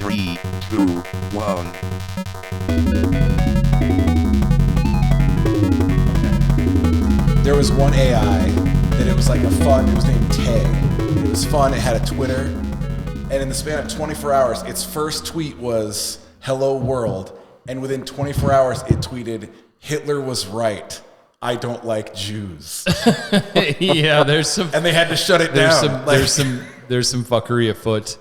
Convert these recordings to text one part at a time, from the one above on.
3, 2, 1. There was one AI that it was like it was named Tay. It was fun, it had a Twitter, and in the span of 24 hours, its first tweet was, "Hello world," and within 24 hours, it tweeted, "Hitler was right. I don't like Jews." Yeah, there's some, and they had to shut it down. There's some fuckery afoot.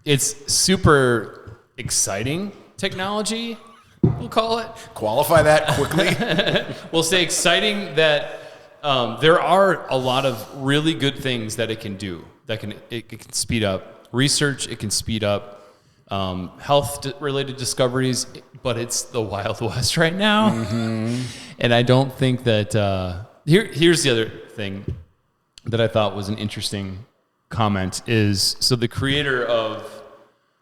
It's super exciting technology, we'll call it. Qualify that quickly. We'll say exciting that there are a lot of really good things that it can do. It can speed up research. It can speed up health-related discoveries. But it's the Wild West right now, and I don't think that. Here's the other thing that I thought was an interesting comment is so the creator of,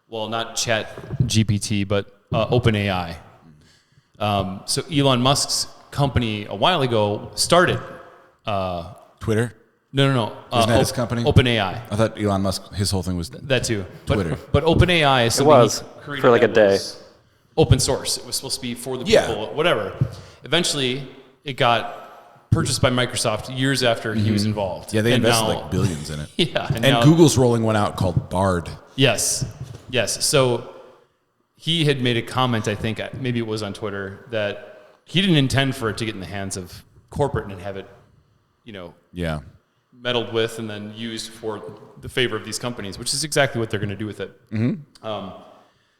well, not ChatGPT, but OpenAI. So Elon Musk's company a while ago started Twitter? No. Isn't that his company? OpenAI. I thought Elon Musk, his whole thing was That too. Twitter. But OpenAI is something was he created for like a that day. was open source. It was supposed to be for the people, whatever. Eventually, it got purchased by Microsoft years after he was involved. Yeah, they And invested now- like billions in it. Yeah. And now- Google's rolling one out called Bard. Yes. So he had made a comment, I think, maybe it was on Twitter, that he didn't intend for it to get in the hands of corporate and have it, Yeah. meddled with and then used for the favor of these companies, which is exactly what they're going to do with it.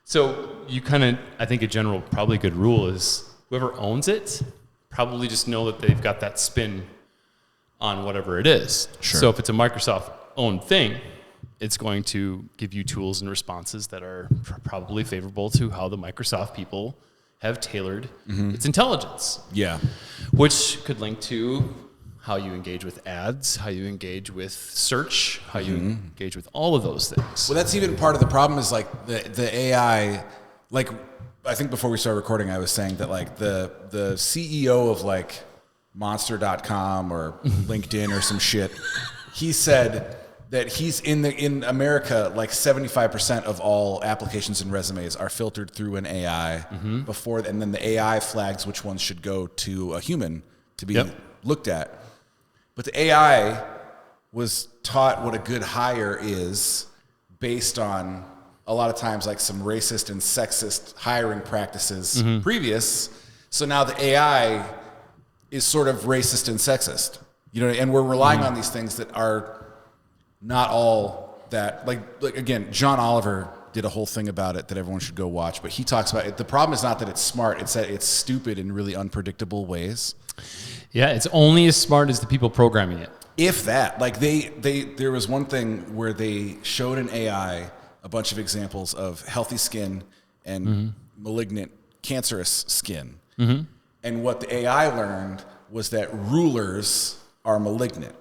So you kind of, I think a general, probably good rule is whoever owns it, probably just know that they've got that spin on whatever it is. Sure. So if it's a Microsoft-owned thing, it's going to give you tools and responses that are probably favorable to how the Microsoft people have tailored its intelligence. Yeah. Which could link to how you engage with ads, how you engage with search, how you engage with all of those things. Well, that's even part of the problem is like the AI, like I think before we started recording, I was saying that like the CEO of like Monster.com or LinkedIn or some shit, he said that he's in America, like 75% of all applications and resumes are filtered through an AI before, and then the AI flags which ones should go to a human to be looked at. But the AI was taught what a good hire is based on a lot of times like some racist and sexist hiring practices previous. So now the AI is sort of racist and sexist, and we're relying on these things that are not all that, like again, John Oliver did a whole thing about it that everyone should go watch, but he talks about it. The problem is not that it's smart, it's that it's stupid in really unpredictable ways. Yeah, it's only as smart as the people programming it. If that, like there was one thing where they showed an AI a bunch of examples of healthy skin and malignant, cancerous skin. And what the AI learned was that rulers are malignant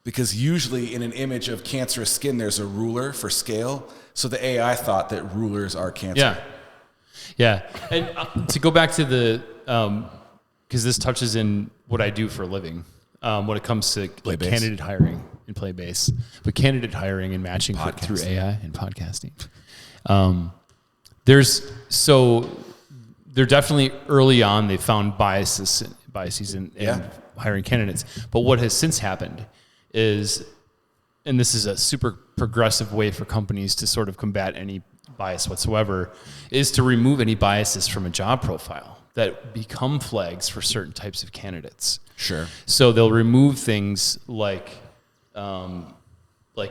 because usually in an image of cancerous skin, there's a ruler for scale. So the AI thought that rulers are cancer. Yeah. And to go back to the, because this touches in what I do for a living when it comes to like candidate hiring in Playbase, but candidate hiring and matching through AI and podcasting. They're definitely early on, they found biases in hiring candidates. But what has since happened is, and this is a super progressive way for companies to sort of combat any bias whatsoever, is to remove any biases from a job profile that become flags for certain types of candidates. Sure. So they'll remove things like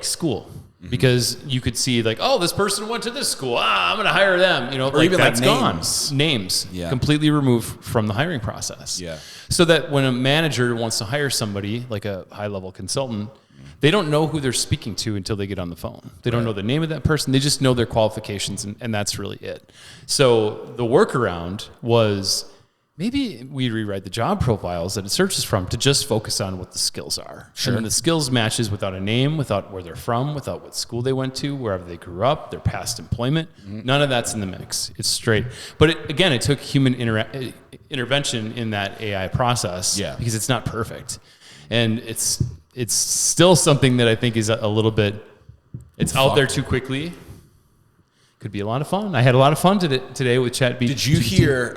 school, because you could see like, oh, this person went to this school. I'm going to hire them. Or even that's like gone. names. Names, Yeah. completely removed from the hiring process. Yeah. So that when a manager wants to hire somebody, like a high-level consultant, they don't know who they're speaking to until they get on the phone. They don't know the name of that person. They just know their qualifications, and that's really it. So the workaround was maybe we rewrite the job profiles that it searches from to just focus on what the skills are. Sure. And then the skills matches without a name, without where they're from, without what school they went to, wherever they grew up, their past employment. None of that's in the mix. It's straight. But it took human intervention in that AI process because it's not perfect. And it's still something that I think is a little bit, it's out there too quickly. could be a lot of fun. I had a lot of fun today with ChatGPT. Did you hear?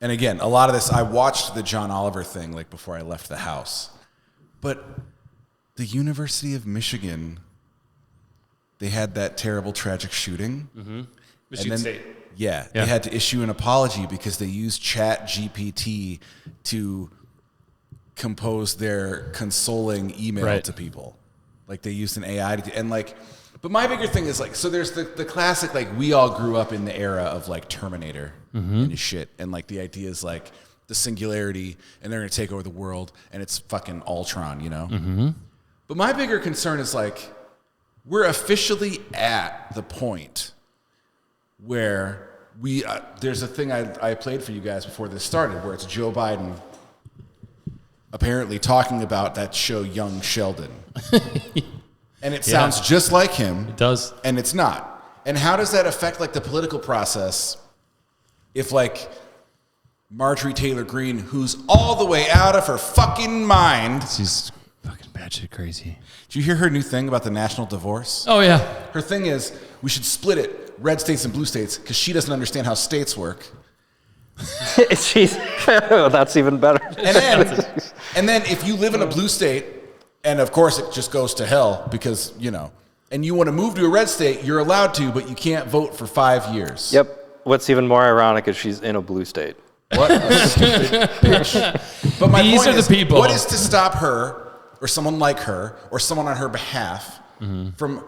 And again, a lot of this, I watched the John Oliver thing like before I left the house, but the University of Michigan, they had that terrible, tragic shooting. Mm-hmm. Michigan State. Yeah, they had to issue an apology because they used ChatGPT to compose their consoling email to people. Like they used an AI and like, but my bigger thing is like, so there's the classic, like we all grew up in the era of like Terminator and shit. And like the idea is like the singularity and they're going to take over the world and it's fucking Ultron, you know? Mm-hmm. But my bigger concern is like, we're officially at the point where there's a thing I played for you guys before this started where it's Joe Biden apparently talking about that show Young Sheldon. And it sounds just like him. It does. And it's not. And how does that affect like the political process if like Marjorie Taylor Greene, who's all the way out of her fucking mind. She's fucking batshit crazy. Did you hear her new thing about the national divorce? Oh, yeah. Her thing is we should split it, red states and blue states, because she doesn't understand how states work. That's even better. And then if you live in a blue state, and of course it just goes to hell because, you know, and you want to move to a red state, you're allowed to, but you can't vote for 5 years. Yep. What's even more ironic is she's in a blue state. What a stupid bitch. But my These point are the is, people. what is to stop her or someone like her or someone on her behalf from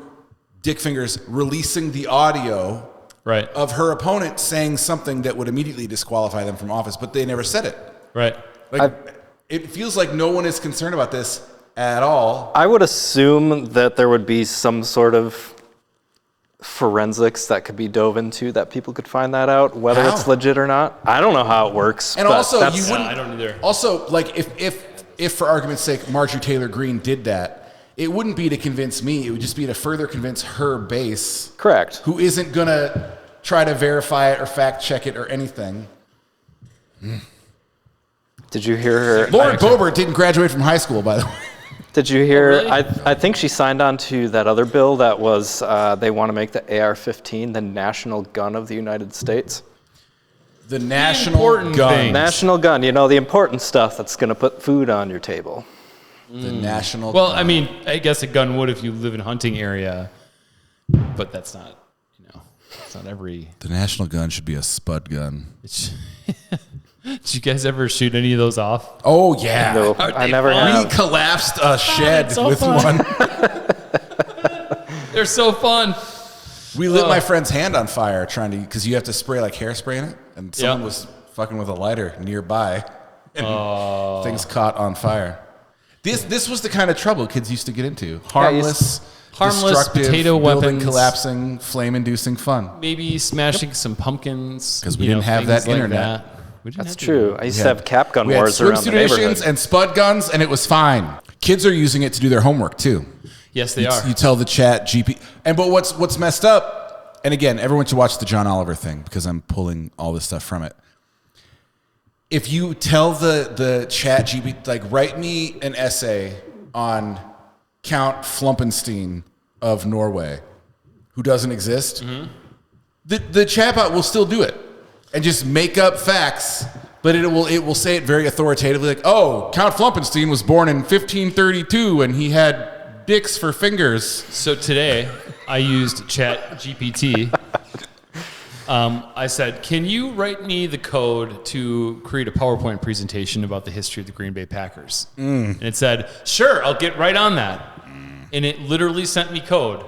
Dick Fingers releasing the audio of her opponent saying something that would immediately disqualify them from office, but they never said it. Right. Like, it feels like no one is concerned about this at all. I would assume that there would be some sort of forensics that could be dove into that people could find that out, whether it's legit or not. I don't know how it works. And also, you wouldn't. I don't either. Also, like if for argument's sake, Marjorie Taylor Greene did that, it wouldn't be to convince me. It would just be to further convince her base. Correct. Who isn't gonna try to verify it or fact check it or anything. Did you hear her? Lauren Boebert didn't graduate from high school, by the way. Did you hear? Oh, really? I think she signed on to that other bill that was they want to make the AR-15 the national gun of the United States. The national important gun. thing. National gun, you know, the important stuff that's going to put food on your table. The national Well, gun. I mean, I guess a gun would if you live in a hunting area, but that's not, you know, it's not every. The national gun should be a spud gun. Did you guys ever shoot any of those off? Oh, yeah. No, I never fun? have. We collapsed a shed so with fun. one. They're so fun. We lit my friend's hand on fire trying to, because you have to spray like hairspray in it, and someone was fucking with a lighter nearby, and things caught on fire. This was the kind of trouble kids used to get into. Harmless, destructive, potato building weapons, collapsing, flame-inducing fun. Maybe smashing some pumpkins 'Cause we you know, didn't have things that like internet. that. We didn't That's have true. I used to have cap gun We had wars around the swimsuit editions neighborhood. and spud guns, and it was fine. Kids are using it to do their homework too. Yes, they are. You tell the chat GP, but what's messed up? And again, everyone should watch the John Oliver thing because I'm pulling all this stuff from it. If you tell the chat GP, like, write me an essay on Count Flumpenstein of Norway, who doesn't exist, the chatbot will still do it and just make up facts, but it will say it very authoritatively, like, oh, Count Flumpenstein was born in 1532 and he had dicks for fingers. So today, I used Chat GPT. I said, can you write me the code to create a PowerPoint presentation about the history of the Green Bay Packers? And it said, sure, I'll get right on that. And it literally sent me code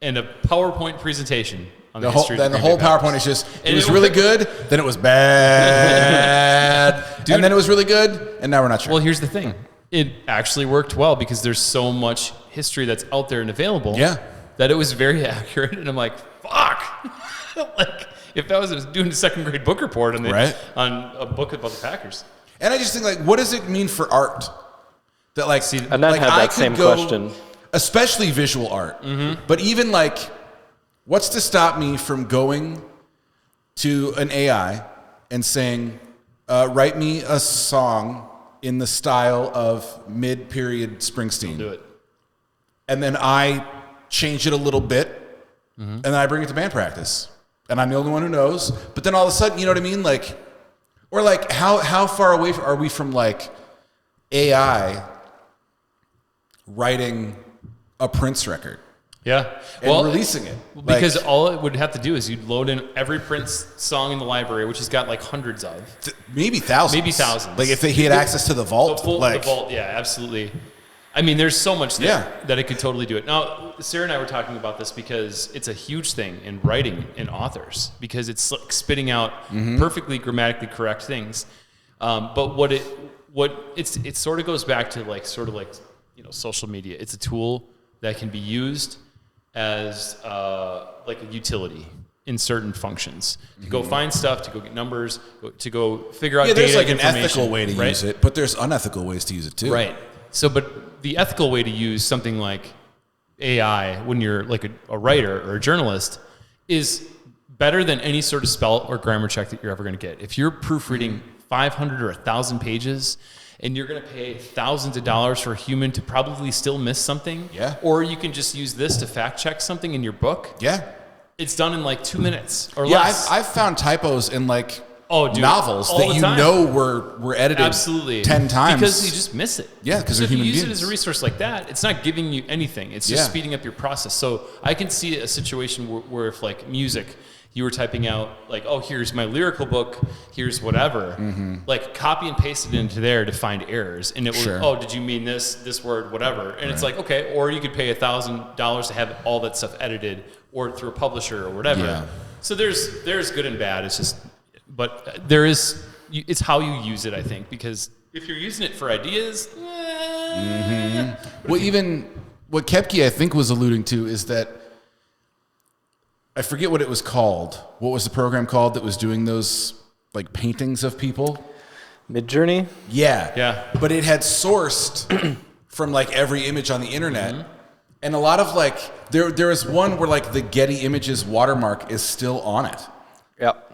and a PowerPoint presentation on the history of the Then the Green whole Bay PowerPoint Packers. is just, it And was it really was- good, then it was bad, and then it was really good, and now we're not sure. Well, here's the thing. It actually worked well because there's so much history that's out there and available that it was very accurate. And I'm like, fuck. Like, if that was doing a second grade book report on a book about the Packers. And I just think, like, what does it mean for art? That, like, Annette like, had I that could same go- question. Especially visual art. But even, like, what's to stop me from going to an AI and saying, write me a song in the style of mid-period Springsteen? Do it. And then I change it a little bit and then I bring it to band practice, and I'm the only one who knows. But then all of a sudden, you know what I mean? Like, or like how far away are we from like AI writing a Prince record? Yeah. And releasing it. Because all it would have to do is you'd load in every Prince song in the library, which he's got like hundreds of. Maybe thousands. Like if he had access to the vault. The vault, yeah, absolutely. I mean, there's so much there that it could totally do it. Now, Sarah and I were talking about this because it's a huge thing in writing and authors because it's like spitting out perfectly grammatically correct things. But it sort of goes back to like social media. It's a tool that can be used as like a utility in certain functions to go find stuff, to go get numbers, to go figure out data. There's like an ethical way to use it, but there's unethical ways to use it too. Right. So, but the ethical way to use something like AI when you're like a writer or a journalist is better than any sort of spell or grammar check that you're ever going to get. If you're proofreading 500 or 1,000 pages, and you're going to pay thousands of dollars for a human to probably still miss something. Yeah. Or you can just use this to fact check something in your book. Yeah. It's done in like 2 minutes or less. I've found typos in like novels that you know were edited absolutely 10 times. Because you just miss it. Yeah, because so they're human if you use beings. it as a resource like that, it's not giving you anything. It's just speeding up your process. So I can see a situation where if like music, you were typing out like, oh, here's my lyrical book, here's whatever. Like copy and paste it into there to find errors. And it would, oh, did you mean this word, whatever. And it's like, okay, or you could pay $1,000 to have all that stuff edited or through a publisher or whatever. Yeah. So there's good and bad. It's just, but it's how you use it, I think, because if you're using it for ideas, Well, even what Kepke, I think, was alluding to is that I forget what it was called. What was the program called that was doing those like paintings of people? Midjourney? Yeah. Yeah. But it had sourced from like every image on the internet. And a lot of like, there is one where like the Getty Images watermark is still on it. Yep.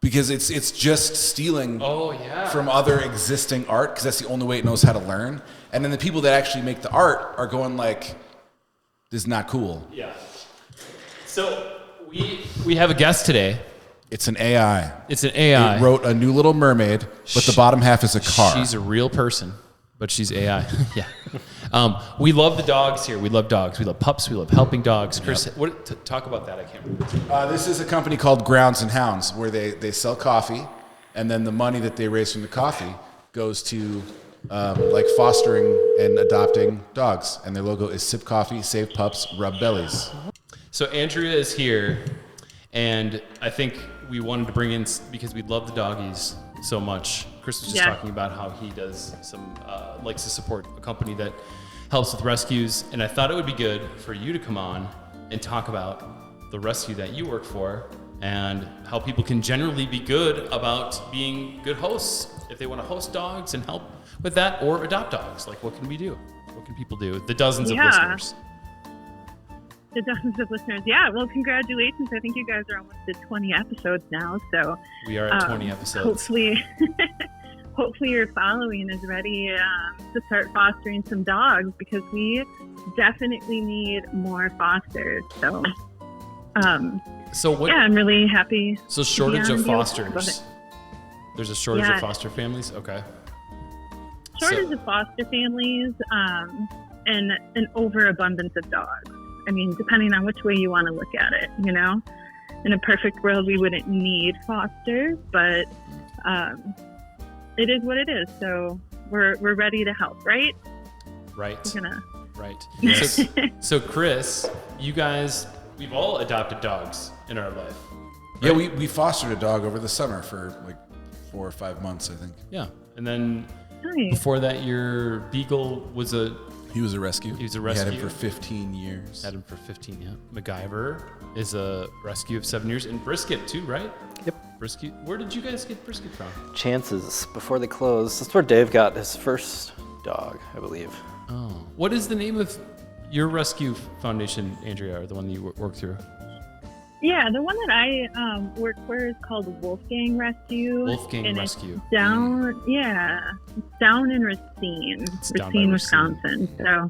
Because it's just stealing from other existing art because that's the only way it knows how to learn. And then the people that actually make the art are going like, this is not cool. Yeah. So we have a guest today. It's an AI. It's an AI. It wrote a new Little Mermaid, but the bottom half is a car. She's a real person, but she's AI. Yeah. We love the dogs here. We love dogs. We love pups. We love helping dogs. Chris, talk about that. I can't remember. This is a company called Grounds and Hounds where they sell coffee, and then the money that they raise from the coffee goes to like fostering and adopting dogs. And their logo is Sip Coffee, Save Pups, Rub Bellies. So Andrea is here, and I think we wanted to bring in, because we love the doggies so much. Chris was just talking about how he does likes to support a company that helps with rescues, and I thought it would be good for you to come on and talk about the rescue that you work for and how people can generally be good about being good hosts if they want to host dogs and help with that, or adopt dogs. Like, what can we do? What can people do? The dozens of listeners. The dozens of listeners. Yeah, well, congratulations. I think you guys are almost at 20 episodes now. So we are at 20 episodes. Hopefully your following is ready to start fostering some dogs, because we definitely need more fosters. So, I'm really happy. So shortage of fosters. There's a shortage of foster families? Okay. Shortage of foster families and an overabundance of dogs. I mean, depending on which way you want to look at it, you know? In a perfect world, we wouldn't need fosters, but it is what it is. So we're ready to help, right? Right. Right. So Chris, you guys, we've all adopted dogs in our life. Right? Yeah, we fostered a dog over the summer for like 4 or 5 months, I think. Yeah. And then before that, your beagle was He was a rescue. He was a rescue. We had him for 15 years. Had him for 15, yeah. MacGyver is a rescue of 7 years. And Brisket, too, right? Yep. Brisket. Where did you guys get Brisket from? Chances, before they closed. That's where Dave got his first dog, I believe. Oh. What is the name of your rescue foundation, Andrea, or the one that you work through? Yeah, the one that I work for is called Wolfgang Rescue. Wolfgang Rescue. It's down in Racine, Wisconsin. So,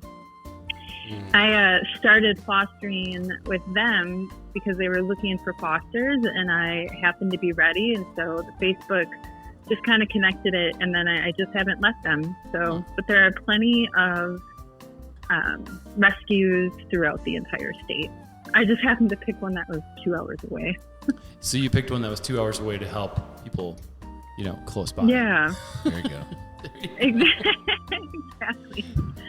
I started fostering with them because they were looking for fosters, and I happened to be ready, and so the Facebook just kind of connected it, and then I just haven't left them. So, but there are plenty of rescues throughout the entire state. I just happened to pick one that was 2 hours away. So you picked one that was 2 hours away to help people, close by. Yeah. There you go. Exactly.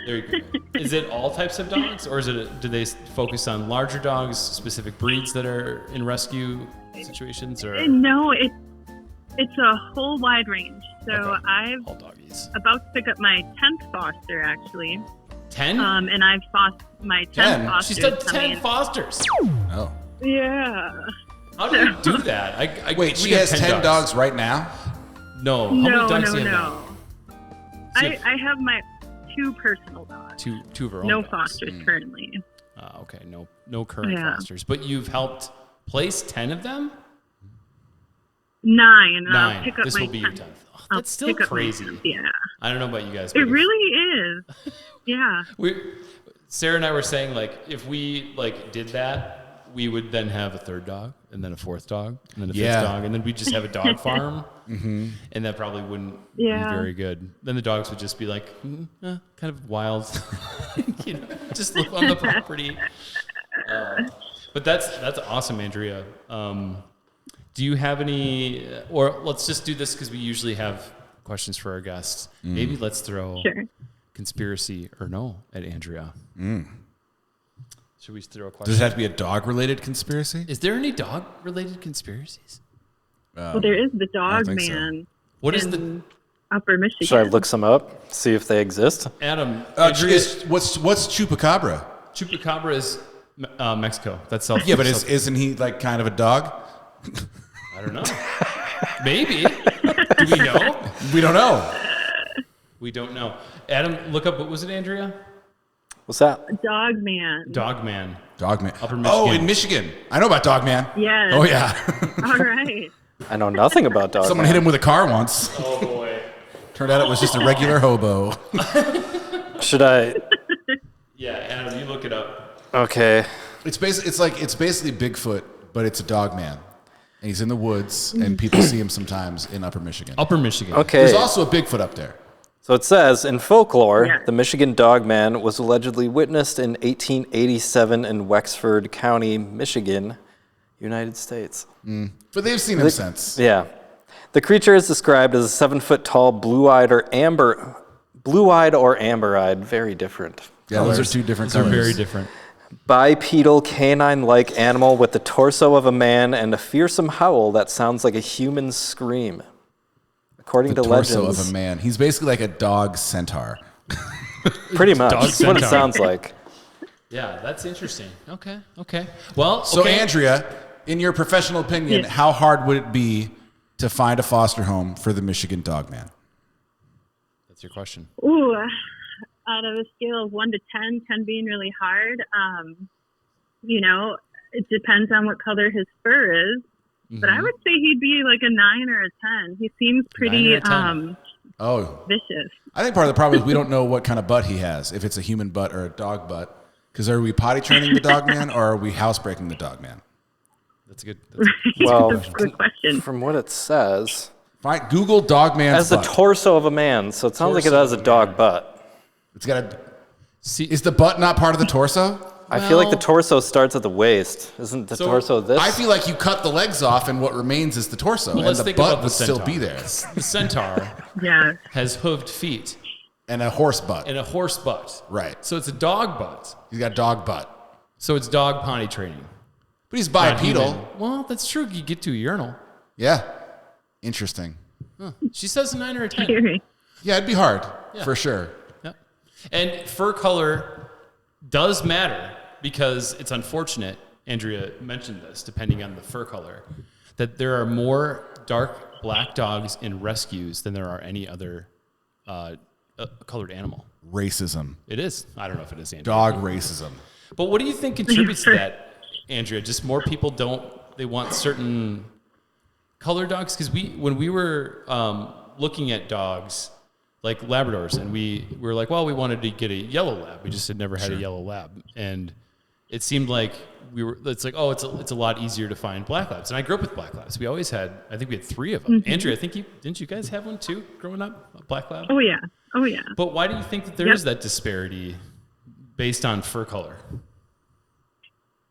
There you go. Is it all types of dogs, or do they focus on larger dogs, specific breeds that are in rescue situations, or No, it's a whole wide range. So Okay. I've all doggies? about to pick up my 10th foster actually. 10? And I've fostered my 10th 10? foster. She's done 10 fosters. Oh. Yeah. How do you do that? Wait, she has 10 dogs right now? No. How No, many dogs no, do you have no. now? So you have I have my 2 personal dogs. two of her own No dogs. fosters currently. Okay. No current Yeah. fosters. But you've helped place 10 of them? 9. And 9. I'll pick up This my will be your 10th. 10th. Oh, I'll that's still pick up my crazy. 10th, yeah. I don't know about you guys. It but really is. Yeah. Sarah and I were saying, like, if we did that, we would then have a 3rd dog, and then a 4th dog, and then a 5th dog, and then we'd just have a dog farm, and that probably wouldn't be very good. Then the dogs would just be like, kind of wild, just live on the property. But that's awesome, Andrea. Do you have any, or let's just do this because we usually have questions for our guests. Maybe let's throw conspiracy or no at Andrea. Should we throw a question? Does it have to be a dog-related conspiracy? Is there any dog-related conspiracies? Well, there is the dog think so. man. What is in Upper Michigan. Should I look some up, see if they exist? Adam? What's Chupacabra? Chupacabra is Mexico. That's South. Yeah, but isn't he like kind of a dog? I don't know. Maybe. Do we know? We don't know. We don't know. Adam, look up. What was it, Andrea? What's that? Dog man. Dogman. Dogman. Upper Oh, Michigan. in Michigan. I know about Dogman. Yes. Oh, yeah. All right. I know nothing about dogs. Someone hit him with a car once. Oh boy. Turned out it was just a regular hobo. Should I? Yeah, Adam, you look it up. Okay. It's basically Bigfoot, but it's a dog man. And he's in the woods, and people see him sometimes in Upper Michigan. Upper Michigan. Okay. There's also a Bigfoot up there. So it says, in folklore, Yeah. the Michigan Dogman was allegedly witnessed in 1887 in Wexford County, Michigan, United States. But they've seen him since. Yeah. The creature is described as a 7-foot-tall, blue-eyed or amber-eyed, very different. Yeah, those are two different Those are colors. very different. Bipedal, canine-like animal with the torso of a man and a fearsome howl that sounds like a human scream. According The to torso legends, of a man. He's basically like a dog centaur. pretty much. Dog That's what it centaur. sounds like. Yeah, that's interesting. Okay. Well, So, okay. Andrea, in your professional opinion, Yes. how hard would it be to find a foster home for the Michigan Dogman? That's your question. Ooh, out of a scale of 1 to 10, 10 being really hard, it depends on what color his fur is. But I would say he'd be like a 9 or a 10. He seems 9 pretty or a 10. Oh, vicious. I think part of the problem is we don't know what kind of butt he has, if it's a human butt or a dog butt. Because are we potty training the dog man or are we housebreaking the dog man? That's a good. Well, That's a good question. from what it says, Google dog man's as the butt. torso of a man, so it sounds like it Torso has a of a dog butt. It's got a. See, Is the butt not part of the torso? I feel like the Well- torso starts at the waist. Isn't the So, torso this? I feel like you cut the legs off and what remains is the torso. well, and let's the think butt about the would still centaur. be there. The centaur Yeah. has hooved feet And a horse butt. and a horse butt. Right. So it's a dog butt. He's got dog butt. So it's dog potty training. But he's Not bipedal. human. Well, that's true. You get to a urinal. Yeah. Interesting. She says a 9 or a 10. Scary. Yeah, it'd be hard, Yeah. for sure. Yep. And fur color does matter because it's unfortunate, Andrea mentioned this, depending on the fur color, that there are more dark black dogs in rescues than there are any other colored animal. Racism. It is. I don't know if it is, Andrea. Dog racism. But what do you think contributes to that, Andrea? Just more people they want certain color dogs? Because when we were looking at dogs, like Labradors, and we were like, well, we wanted to get a yellow lab. We just had never had a yellow lab, and it seemed like it's like, oh, it's a lot easier to find black labs. And I grew up with black labs. We always had, I think we had 3 of them. Mm-hmm. Andrea, didn't you guys have one too growing up, a black lab? Oh yeah. But why do you think that there is that disparity based on fur color?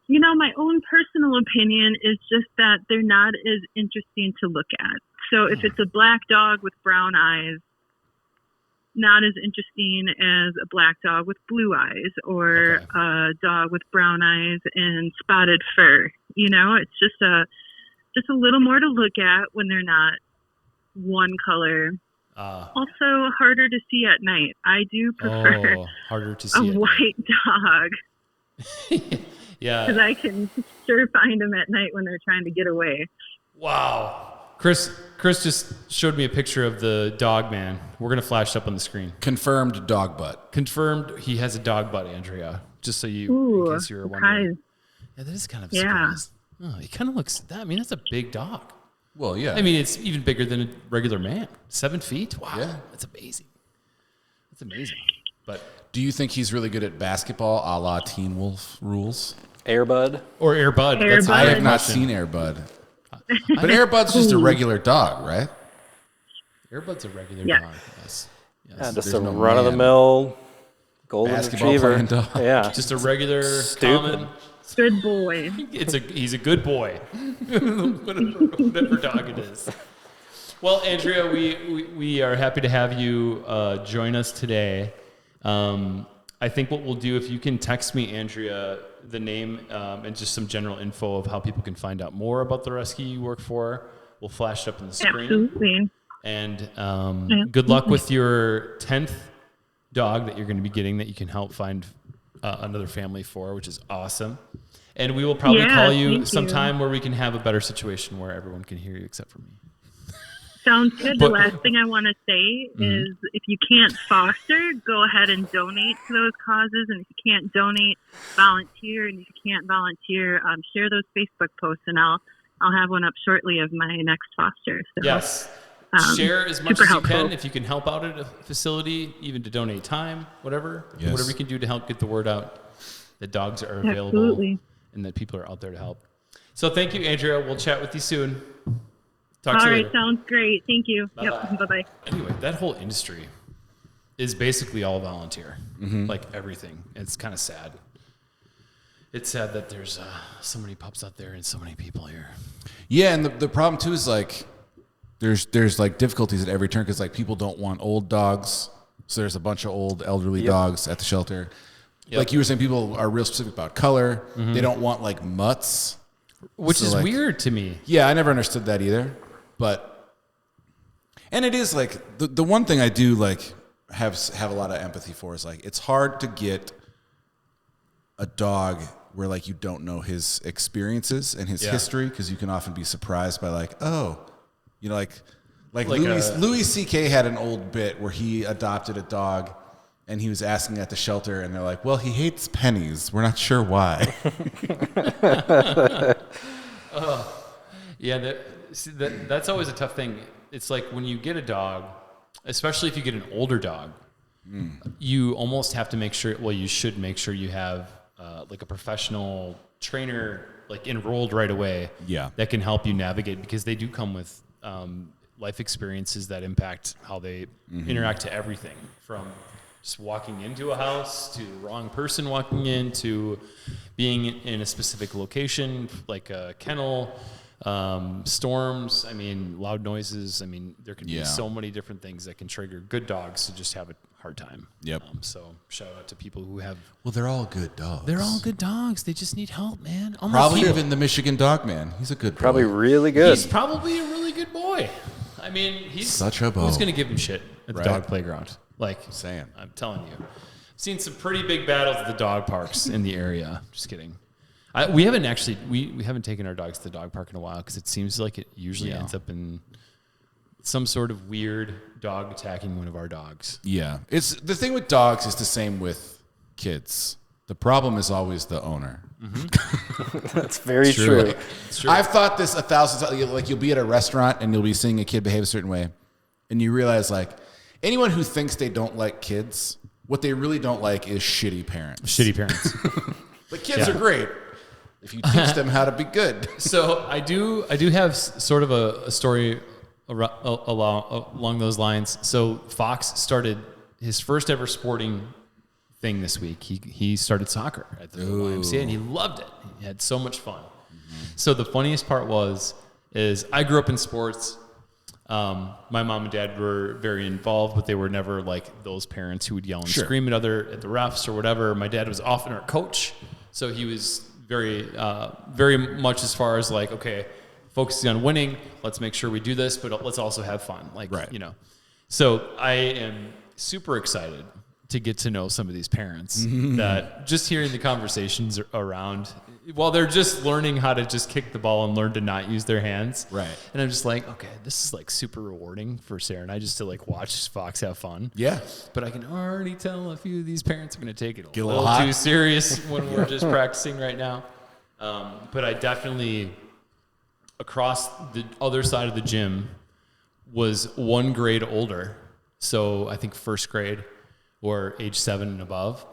You know, my own personal opinion is just that they're not as interesting to look at. So if it's a black dog with brown eyes, not as interesting as a black dog with blue eyes or a dog with brown eyes and spotted fur. You know, it's just a little more to look at when they're not one color. Also harder to see at night. I do prefer harder to see a white dog. Yeah. Because I can sure find them at night when they're trying to get away. Wow. Chris just showed me a picture of the dog man. We're going to flash it up on the screen. Confirmed dog butt. Confirmed he has a dog butt, Andrea. Just so in case you were wondering. Yeah, that is kind of a surprise. Oh, he kind of looks, that's a big dog. Well, yeah. I mean, it's even bigger than a regular man. 7 feet? Wow. Yeah. That's amazing. That's amazing. But do you think he's really good at basketball, a la Teen Wolf rules? Airbud. Or Airbud. Airbud. I have not seen Airbud. But Airbud's just a regular dog, right? Airbud's a regular Yeah. dog. Yes. Yeah, just There's a no run-of-the-mill golden basketball retriever. playing dog. Yeah. Just a regular, Stupid. common. Good boy. He's a good boy. Whatever dog it is. Well, Andrea, we are happy to have you join us today. I think what we'll do, if you can text me, Andrea, the name and just some general info of how people can find out more about the rescue you work for, we'll flash it up on the screen. Absolutely. And good luck with your 10th dog that you're going to be getting that you can help find another family for, which is awesome. And we will probably call you sometime where we can have a better situation where everyone can hear you except for me. Sounds good. The last thing I want to say is if you can't foster, go ahead and donate to those causes. And if you can't donate, volunteer. And if you can't volunteer, share those Facebook posts, and I'll have one up shortly of my next foster. So, yes. Share as much as you can. If you can help out at a facility, even to donate time, whatever you can do to help get the word out that dogs are available and that people are out there to help. So thank you, Andrea. We'll chat with you soon. Talk to you later. All right, sounds great. Thank you. Bye-bye. Yep, bye-bye. Anyway, that whole industry is basically all volunteer, like everything. It's kind of sad. It's sad that there's so many pups out there and so many people here. Yeah, and the problem too is like there's like difficulties at every turn because like people don't want old dogs, so there's a bunch of old elderly dogs at the shelter. Yep. Like you were saying, people are real specific about color. They don't want like mutts, which is like, weird to me. Yeah, I never understood that either. And it is like the one thing I do like have a lot of empathy for is like it's hard to get a dog where like you don't know his experiences and his history, because you can often be surprised by like, oh, you know, like Louis C.K. had an old bit where he adopted a dog and he was asking at the shelter and they're like, well, he hates pennies. We're not sure why. Yeah, that's always a tough thing. It's like when you get a dog, especially if you get an older dog, you almost have to make sure, well, you should make sure you have like a professional trainer like enrolled right away that can help you navigate, because they do come with life experiences that impact how they interact to everything, from just walking into a house to the wrong person walking in to being in a specific location like a kennel. Storms, I mean, loud noises. I mean, there can be so many different things that can trigger good dogs to just have a hard time. Yep. So shout out to people who have. Well, they're all good dogs. They're all good dogs. They just need help, man. Probably even the Michigan dog man. He's a good boy. Probably really good. He's probably a really good boy. I mean, he's such a boy. Who's going to give him shit at the dog playground? Like, saying. I'm telling you. I've seen some pretty big battles at the dog parks in the area. Just kidding. We haven't actually we haven't taken our dogs to the dog park in a while, because it seems like it usually ends up in some sort of weird dog attacking one of our dogs. Yeah, it's the thing with dogs is the same with kids. The problem is always the owner. That's very true. I've thought this 1,000 times. Like you'll be at a restaurant and you'll be seeing a kid behave a certain way, and you realize like anyone who thinks they don't like kids, what they really don't like is shitty parents. Shitty parents. But kids are great if you teach them how to be good. So I do have sort of a story along those lines. So Fox started his first ever sporting thing this week. He started soccer at the YMCA and he loved it. He had so much fun. So the funniest part is I grew up in sports. My mom and dad were very involved, but they were never like those parents who would yell and scream at the refs or whatever. My dad was often our coach, so he was very much as far as like, okay, focusing on winning. Let's make sure we do this, but let's also have fun. Like, you know. So I am super excited to get to know some of these parents that just hearing the conversations around while they're just learning how to just kick the ball and learn to not use their hands. Right. And I'm just like, okay, this is like super rewarding for Sarah and I just to like watch Fox have fun. Yeah. But I can already tell a few of these parents are going to take it a little too serious when we're just practicing right now. But I definitely, across the other side of the gym, was one grade older. So I think first grade or age 7 and above.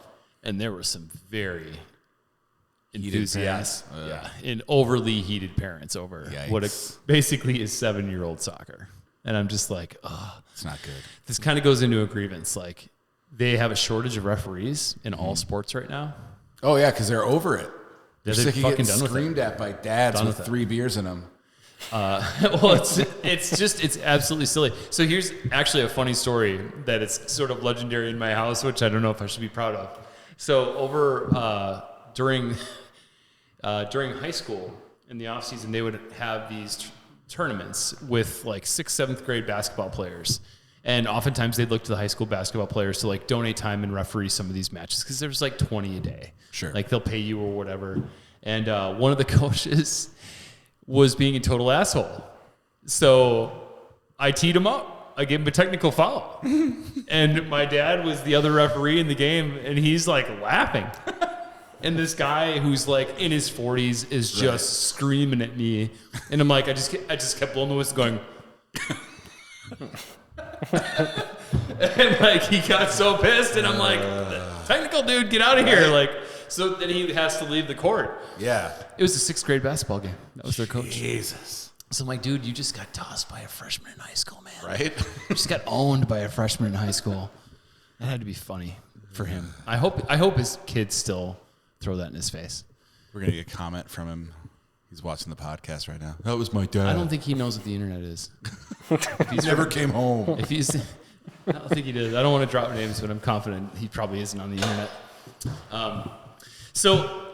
And there were some very enthusiastic, and overly heated parents over what basically is 7-year-old soccer. And I'm just like, oh, it's not good. This kind of goes into a grievance. Like they have a shortage of referees in all sports right now. Oh yeah, because they're over it. They're sick of getting done screamed at by dads with 3 beers in them. Well, it's absolutely silly. So here's actually a funny story that it's sort of legendary in my house, which I don't know if I should be proud of. So over during high school in the off season, they would have these tournaments with like 6th, 7th grade basketball players. And oftentimes they'd look to the high school basketball players to like donate time and referee some of these matches because there's like 20 a day. Sure. Like they'll pay you or whatever. And one of the coaches was being a total asshole. So I teed him up. I gave him a technical foul. And my dad was the other referee in the game, and he's like laughing. And this guy who's like in his 40s is just screaming at me. And I'm like, I just kept blowing the whistle going. And like he got so pissed, and I'm like, technical dude, get out of here. Like, so then he has to leave the court. Yeah. It was a 6th grade basketball game. That was their coach. Jesus. So I'm like, dude, you just got tossed by a freshman in high school, man. Right? You just got owned by a freshman in high school. That had to be funny for him. I hope his kids still throw that in his face. We're going to get a comment from him. He's watching the podcast right now. That was my dad. I don't think he knows what the internet is. He never came home. I don't think he did. I don't want to drop names, but I'm confident he probably isn't on the internet. So,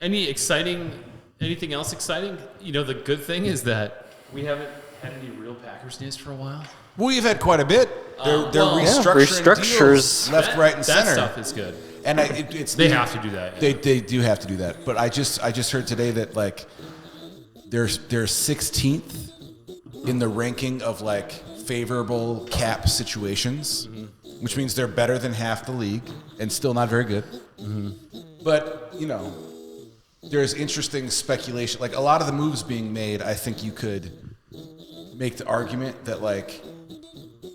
anything else exciting? You know, the good thing is that we haven't had any real Packers news for a while. We've had quite a bit. They're restructuring deals left, right, and center. That stuff is good. And they have to do that. Yeah. They do have to do that. But I just heard today that like they're 16th in the ranking of like favorable cap situations, which means they're better than half the league and still not very good. But you know, there's interesting speculation. Like a lot of the moves being made, I think you could make the argument that like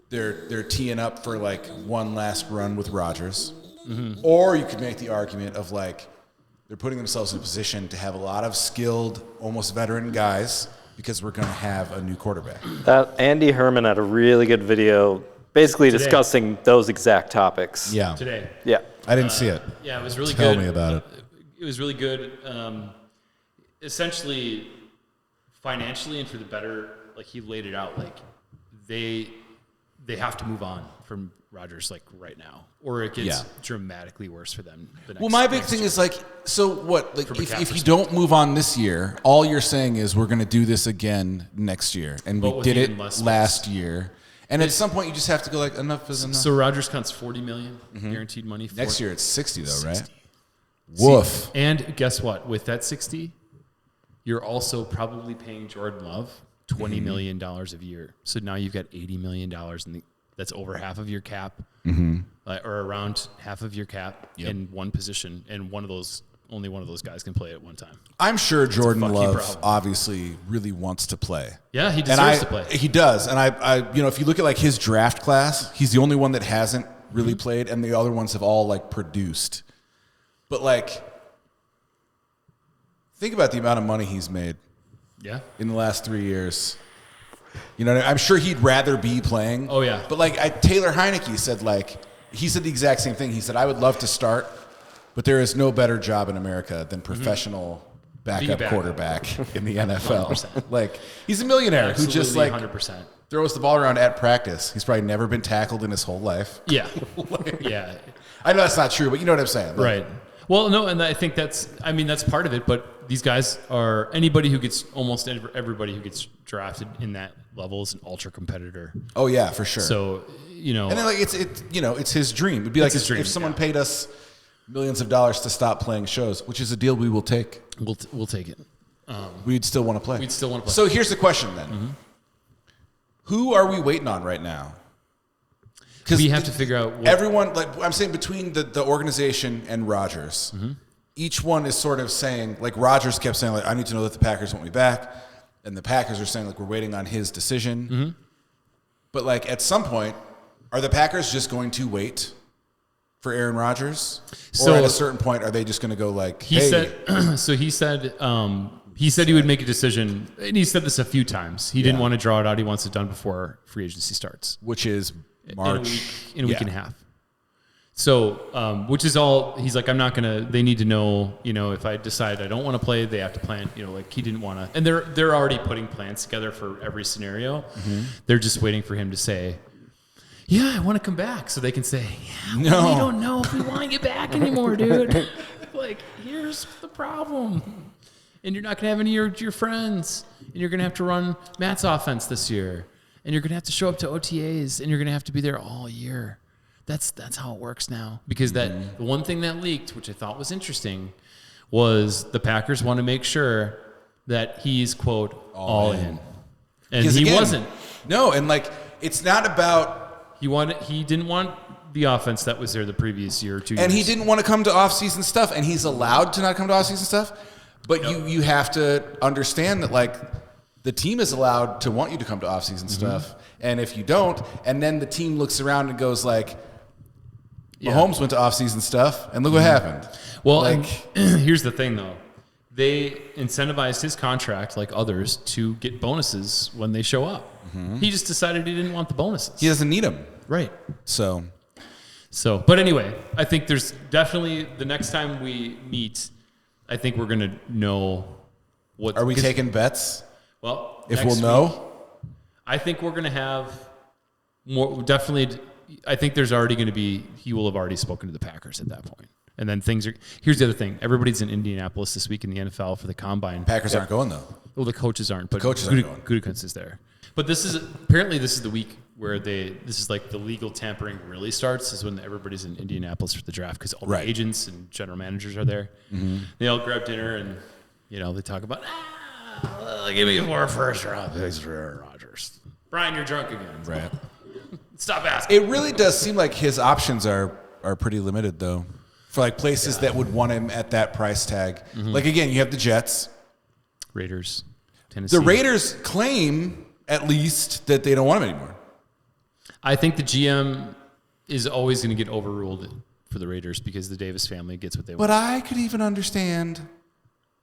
they're teeing up for like one last run with Rodgers. Or you could make the argument of like they're putting themselves in a position to have a lot of skilled, almost veteran guys because we're going to have a new quarterback. That Andy Herman had a really good video basically discussing those exact topics. Yeah. Today. Yeah. I didn't see it. Yeah, it was really Tell good. me about it. It was really good. Essentially, financially and for the better, like he laid it out, like they have to move on from Rodgers like right now, or it gets dramatically worse for them. Well, my big thing is like, so what? Like, if you don't move on this year, all you're saying is we're going to do this again next year, and we did it last year. And at some point, you just have to go like, enough is enough. So Rodgers counts $40 million guaranteed money. Next year, it's 60 though, right? Woof. And guess what? With that 60, you're also probably paying Jordan Love $20 million a year. So now you've got $80 million that's over half of your cap, or around half of your cap in one position, and one of those only one of those guys can play at one time. I'm sure Jordan fucking Love problem. obviously really wants to play. Yeah, he And deserves to play. He does. And I, if you look at like his draft class, he's the only one that hasn't really played, and the other ones have all like produced. But like, think about the amount of money he's made Yeah. in the last 3 years. You know, I'm sure he'd rather be playing. Oh, yeah. But like Taylor Heineke said, he said the exact same thing. He said, I would love to start, but there is no better job in America than professional backup backup. quarterback in the NFL. 100%. Like, he's a millionaire who Absolutely, just like 100%. throws the ball around at practice. He's probably never been tackled in his whole life. Yeah. Yeah. I know that's not true, but you know what I'm saying. Like, Right. Well, no, and I think that's part of it, but these guys are, anybody who gets, almost everybody who gets drafted in that level is an ultra competitor. Oh yeah, for sure. So, you know. And then like it's his dream. It'd be like his dream, if someone yeah. paid us millions of dollars to stop playing shows, which is a deal we will take. We'll take it. We'd still want to play. We'd still want to play. So here's the question then. Who are we waiting on right now? Because We have to figure out what, everyone, like I'm saying, between the organization and Rodgers, each one is sort of saying, like Rodgers kept saying, like I need to know that the Packers want me back, and the Packers are saying, like we're waiting on his decision. But like at some point, are the Packers just going to wait for Aaron Rodgers, So- or at a certain point, are they just going to go like, he hey, said, so he said he would make a decision, and he said this a few times. He didn't want to draw it out. He wants it done before free agency starts. which is March In a week and a half. So, which is all, he's like, I'm not going to, they need to know, if I decide I don't want to play, they have to plan, like he didn't want to, and they're already putting plans together for every scenario. They're just waiting for him to say, yeah, I want to come back. So they can say, yeah, well, we don't know if we want you back anymore, dude. Like, here's the problem. And you're not going to have any of your friends, and you're going to have to run Matt's offense this year. And you're going to have to show up to OTAs, and you're going to have to be there all year. That's how it works now. Because the one thing that leaked, which I thought was interesting, was the Packers want to make sure that he's, quote, all in. And Because he again, wasn't. No, and like it's not about. He didn't want the offense that was there the previous year or 2 years. And he didn't want to come to off-season stuff, and he's allowed to not come to off-season stuff. But you have to understand that like the team is allowed to want you to come to off-season stuff, and if you don't, and then the team looks around and goes like, Mahomes went to off-season stuff, and look what happened. Well, like, and here's the thing, though. They incentivized his contract, like others, to get bonuses when they show up. He just decided he didn't want the bonuses. he doesn't need them. Right. So But anyway, I think there's definitely, the next time we meet, I think we're going to know what. are we taking bets? Well, If next we'll week, know? I think we're going to have more, definitely, I think there's already going to be, he will have already spoken to the Packers at that point. And then here's the other thing. Everybody's in Indianapolis this week in the NFL for the Combine. Packers aren't going, though. Well, the coaches aren't, but coaches aren't going. Gutekunst is there. But this is the week where this is like the legal tampering really starts, is when everybody's in Indianapolis for the draft, because all the agents and general managers are there. They all grab dinner and, they talk about, give me 4 first-round picks for Aaron Rodgers. Brian, you're drunk again. Right. Stop asking. It really does seem like his options are pretty limited, though, for like places that would want him at that price tag. Like again, you have the Jets, Raiders, Tennessee. the Raiders claim at least that they don't want him anymore. I think the GM is always going to get overruled for the Raiders because the Davis family gets what they want. But I could even understand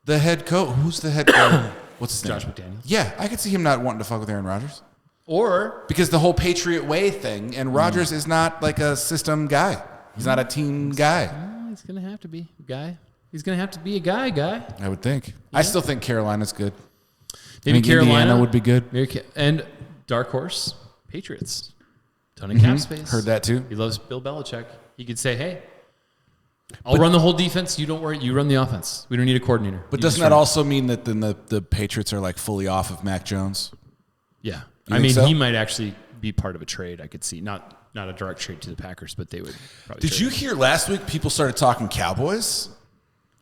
the head coach. Who's the head coach? What's his name? Josh McDaniels. Yeah, I could see him not wanting to fuck with Aaron Rodgers. Or Because the whole Patriot way thing, and Rodgers is not like a system guy. He's not a team guy. he's going to have to be a guy. He's going to have to be a guy. I would think. I still think Carolina's good. Maybe I think Carolina Indiana would be good. And dark horse, Patriots. Ton of cap space. Heard that too. He loves Bill Belichick. He could say, hey, I'll run the whole defense. You don't worry. You run the offense. We don't need a coordinator. But You doesn't just that run it." also mean that then the Patriots are like fully off of Mac Jones? Yeah. You I think mean, so? he might actually be part of a trade. I could see. Not a direct trade to the Packers, but they would probably Did trade you him. hear last week people started talking Cowboys?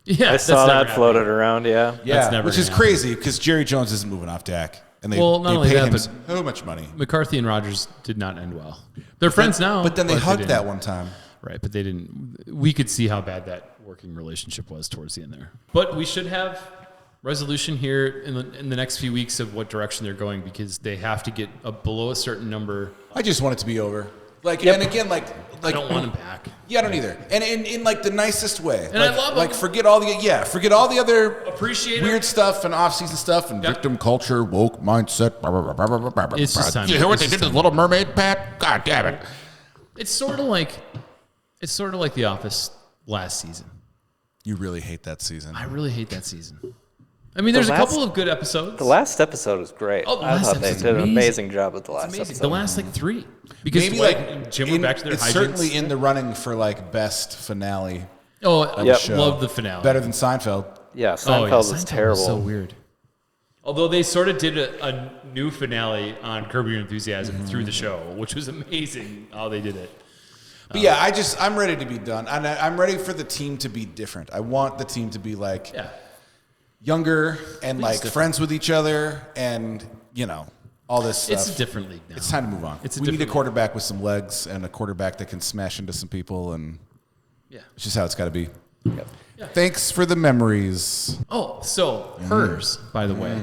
Yeah, I that's saw never that floated happening. around, yeah. Yeah, never which is gonna happen. crazy because Jerry Jones isn't moving off Dak. And they, Well, not they only paid that, him but- so much money. McCarthy and Rodgers did not end well. They're friends now. But then they hugged didn't. that one time. Right, but they didn't. We could see how bad that working relationship was towards the end there. But we should have resolution here in the next few weeks of what direction they're going, because they have to get below a certain number. I just want it to be over. Like, and again, like I don't want him back. Yeah, I don't either. And in like the nicest way. And like, I love like him. forget all the other Appreciate weird it. stuff and off-season stuff and victim culture, woke mindset. Blah, blah, blah, blah, blah, blah, It's just time. You hear what It's they just did to the Little Mermaid, Pat? God damn it! It's sort of like The Office last season. You really hate that season. I really hate that season. I mean, there's a couple of good episodes. The last episode was great. Oh, the I last thought they episode's did an amazing. amazing job with the last Amazing. episode. The last like 3, because Maybe Dwight like and Jim were back to their it's hijinks. certainly in the running for like best finale. Oh, of yep. the show. Love the finale. Better than Seinfeld. Yeah, Seinfeld was Seinfeld terrible. so weird. Although they sort of did a new finale on Curb Your Enthusiasm through the show, which was amazing how they did it. But yeah, I'm ready to be done. And I'm ready for the team to be different. I want the team to be like younger and like friends with each other and, you know, all this stuff. It's a different league now. It's time to move on. We need a quarterback with some legs and a quarterback that can smash into some people, and it's just how it's got to be. Yep. Yeah. Thanks for the memories. Oh, so Her's, by the way,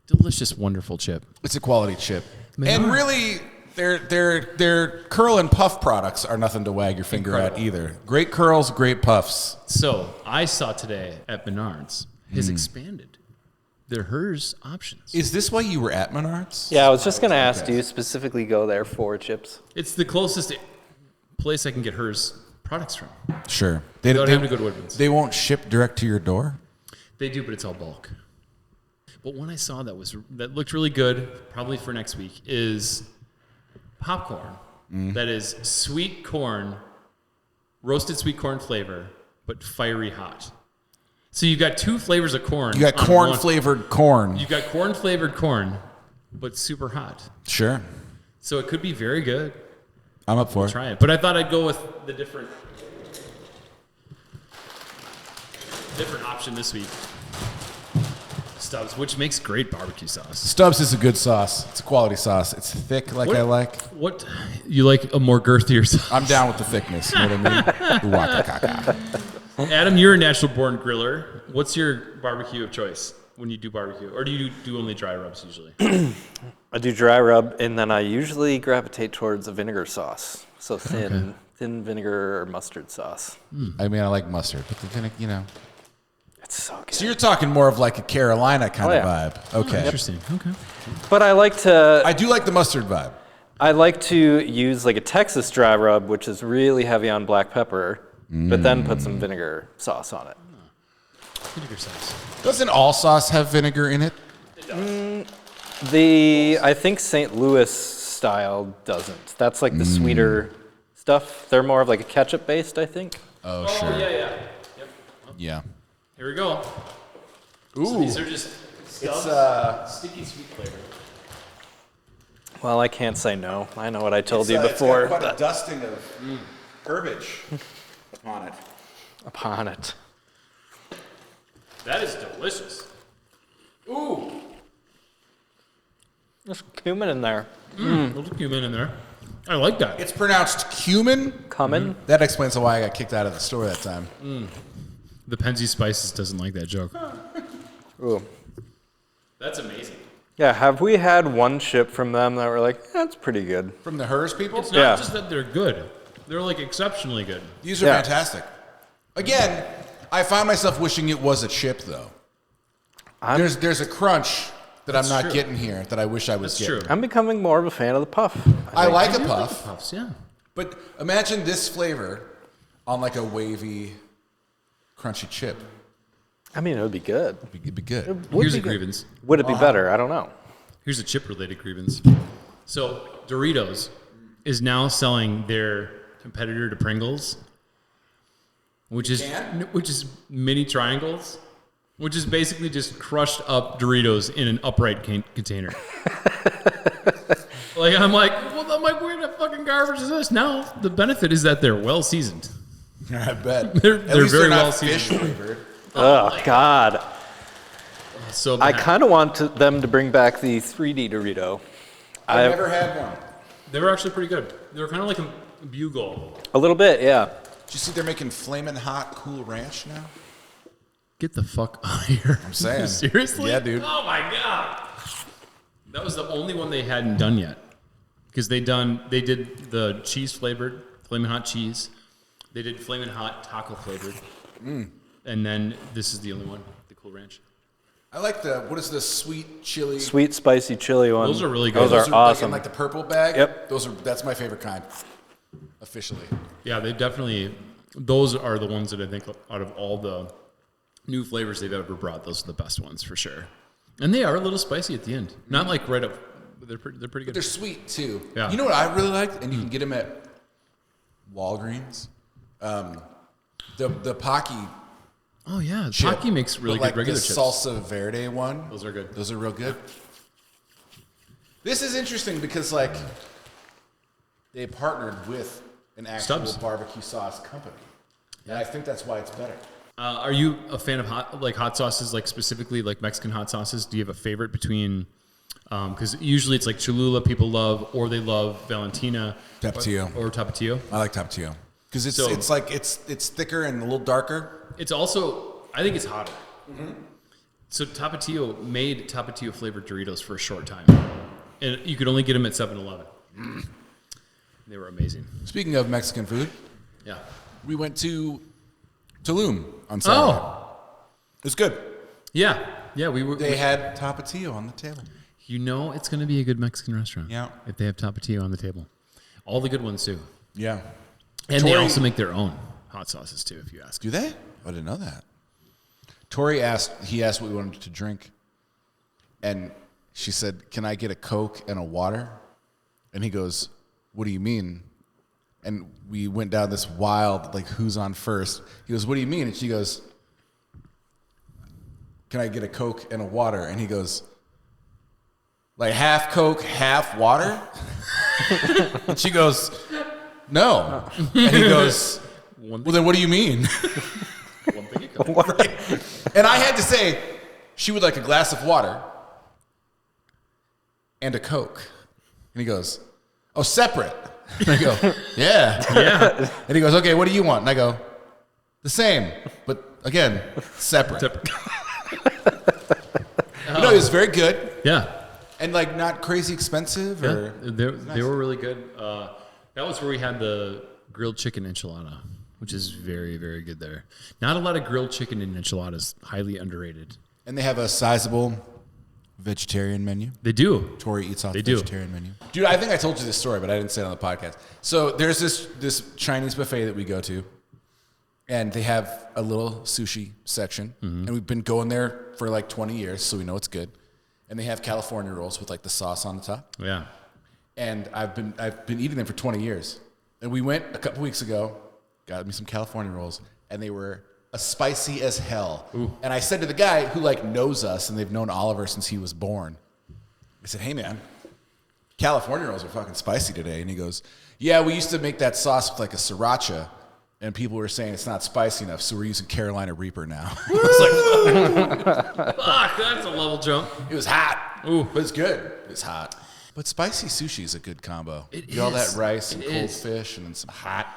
delicious, wonderful chip. It's a quality chip. Man. And really, their curl and puff products are nothing to wag your finger at either. Great curls, great puffs. So I saw today at Menards has expanded their Her's options. Is this why you were at Menards? Yeah, I was just going to ask, do you specifically go there for chips? It's the closest place I can get Her's products from. Sure. Without having to go to Woodman's. They won't ship direct to your door? They do, but it's all bulk. But one I saw that looked really good, probably for next week, is popcorn. That is sweet corn, roasted sweet corn flavor, but fiery hot. So you got 2 flavors of corn. You got corn-flavored corn. You got corn-flavored corn, but super hot. Sure. So it could be very good. I'm up for it. Try it. But I thought I'd go with the different option this week. Stubbs, which makes great barbecue sauce. Stubbs is a good sauce. It's a quality sauce. It's thick like I like. What? You like a more girthier sauce? I'm down with the thickness. You know what I mean? Waka-kaka. Adam, you're a natural born griller. What's your barbecue of choice when you do barbecue? Or do you do only dry rubs usually? I do dry rub, and then I usually gravitate towards a vinegar sauce. So thin vinegar or mustard sauce. I mean, I like mustard, but the vinegar, you know. It's so good. So you're talking more of like a Carolina kind of vibe. Okay. Interesting. Okay. But I like to... I do like the mustard vibe. I like to use like a Texas dry rub, which is really heavy on black pepper, but then put some vinegar sauce on it. Vinegar sauce. Doesn't all sauce have vinegar in it? I think St. Louis style doesn't. That's like the sweeter stuff. They're more of like a ketchup based, I think. Oh, sure. Yeah. Yep. Yeah. Here we go. Ooh. So these are just sticky sweet flavor. Well, I can't say no. I know what I told you before. It's got quite a dusting of herbage Upon it. That is delicious. Ooh. There's cumin in there. A little cumin in there. I like that. It's pronounced cumin. Cumin? That explains why I got kicked out of the store that time. The Penzi Spices doesn't like that joke. Ooh. That's amazing. Yeah, have we had one chip from them that were like, that's pretty good? From the Her's people? It's not just that they're good. They're like exceptionally good. These are fantastic. Again, I find myself wishing it was a chip, though. There's a crunch that I'm not getting here that I wish I was getting. True. I'm becoming more of a fan of the puff. I like a puff, Puffs, yeah. but imagine this flavor on like a wavy, crunchy chip. I mean, it would be good. It'd be good. Here's a grievance. Would it be better? I don't know. Here's a chip-related grievance. So Doritos is now selling their competitor to Pringles, which is mini triangles, which is basically just crushed up Doritos in an upright container. I'm like, what kind of fucking garbage is this? Now the benefit is that they're well seasoned. I bet. They're very well fish seasoned. flavored. Oh, God. So I kind of want them to bring back the 3D Dorito. I've never had one. they were actually pretty good. They were kind of like a bugle. A little bit, yeah. Did you see they're making Flamin' Hot Cool Ranch now? Get the fuck out of here. I'm saying. Seriously? Yeah, dude. Oh my God. That was the only one they hadn't done yet. Because they did the cheese flavored, Flamin' Hot cheese. They did Flamin' Hot taco flavored. And then this is the only one, the Cool Ranch. I like what is the sweet chili? Sweet, spicy chili one. Those are really good. Those are awesome. Like the purple bag? Yep. That's my favorite kind. Officially. Yeah, those are the ones that I think out of all the new flavors they've ever brought, those are the best ones for sure. And they are a little spicy at the end. Not like right up, but they're pretty good. But they're sweet too. Yeah. You know what I really liked? And you can get them at Walgreens. The Pocky. Oh yeah, chip, Pocky makes really but good regular the chips. Salsa Verde one. Those are good. Those are real good. This is interesting because like they partnered with an actual Stubbs. barbecue sauce company. And I think that's why it's better. Are you a fan of hot sauces, like specifically like Mexican hot sauces? Do you have a favorite between? Because usually it's like Cholula people love, or they love Valentina, Tapatio. or Tapatio. I like Tapatio because it's thicker and a little darker. It's also, I think it's hotter. So Tapatio made Tapatio flavored Doritos for a short time, and you could only get them at 7-Eleven. They were amazing. Speaking of Mexican food, Yeah. we went to Tulum on Saturday. Oh. It was good. Yeah. We were. They had Tapatio on the table. You know, it's going to be a good Mexican restaurant. Yeah. If they have Tapatio on the table, all the good ones too. Yeah. And they Tori- also make their own hot sauces too, if you ask. Do they? I didn't know that. Tori asked what we wanted to drink. And she said, "Can I get a Coke and a water?" And he goes, "What do you mean?" And we went down this wild, like, who's on first? He goes, "What do you mean?" And she goes, "Can I get a Coke and a water?" And he goes, "Like half Coke, half water?" And she goes, "No." And he goes, "Well, then what do you mean?" One thing you can And I had to say, she would like a glass of water and a Coke. And he goes, "Oh, separate." And I go, "Yeah." Yeah. And he goes, "Okay, what do you want?" And I go, "The same, but again, separate." No, it was very good Yeah. and like not crazy expensive. Yeah. Or They were really good. That was where we had the grilled chicken enchilada, which is very, very good there. Not a lot of grilled chicken in enchiladas, highly underrated. And they have a sizable vegetarian menu. They do. Tori eats off They the do. vegetarian menu. Dude, I think I told you this story, but I didn't say it on the podcast. So there's this Chinese buffet that we go to, and they have a little sushi section, and we've been going there for like 20 years, so we know it's good. And they have California rolls with like the sauce on the top. Yeah. And I've been eating them for 20 years. And we went a couple weeks ago, got me some California rolls, and they were as spicy as hell. Ooh. And I said to the guy who like knows us, and they've known Oliver since he was born, I said, "Hey man, California rolls are fucking spicy today." And he goes, "Yeah, we used to make that sauce with like a sriracha, and people were saying it's not spicy enough, so we're using Carolina Reaper now." I was like, Fuck, that's a level jump. it was hot. Ooh. But it's good. It's hot. But spicy sushi is a good combo. It Get all is. that rice and It cold is. fish and then some hot.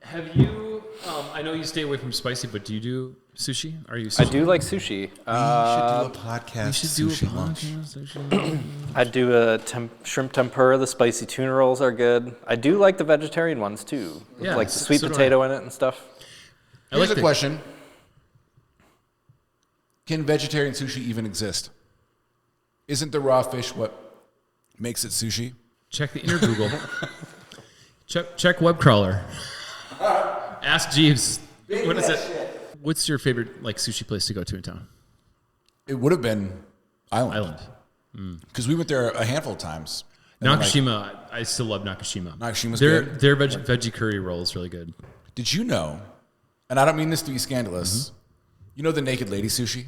Have you, I know you stay away from spicy, but do you do sushi? Are you I sushi? do like sushi. We should do a podcast. We should do a sushi lunch. podcast. I do a shrimp tempura. The spicy tuna rolls are good. I do like the vegetarian ones too, with Yeah, like so sweet do I. potato in it and stuff. I Here's like a question. Can vegetarian sushi even exist? Isn't the raw fish what makes it sushi? Check the inner Google. check web crawler. Ask Jeeves. What is it? What's your favorite like sushi place to go to in town? It would have been Island. Island. Because we went there a handful of times. And then, like, Nakashima. I still love Nakashima. Nakashima's their good. Their veggie curry roll is really good. Did you know, and I don't mean this to be scandalous, you know the naked lady sushi?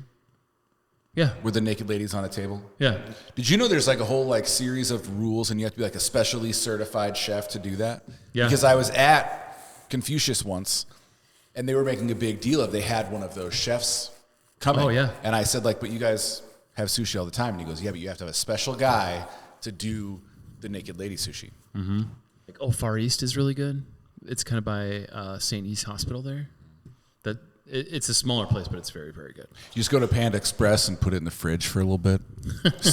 Yeah. Where the naked lady's on a table? Yeah. Did you know there's like a whole like series of rules and you have to be like a specially certified chef to do that? Yeah. Because I was at Confucius once and they were making a big deal of they had one of those chefs coming. Oh, yeah. And I said like, "But you guys have sushi all the time." And he goes, "Yeah, but you have to have a special guy to do the naked lady sushi." Like, Far East is really good. It's kind of by St. East Hospital there. It's a smaller place, but it's very, very good. You just go to Panda Express and put it in the fridge for a little bit.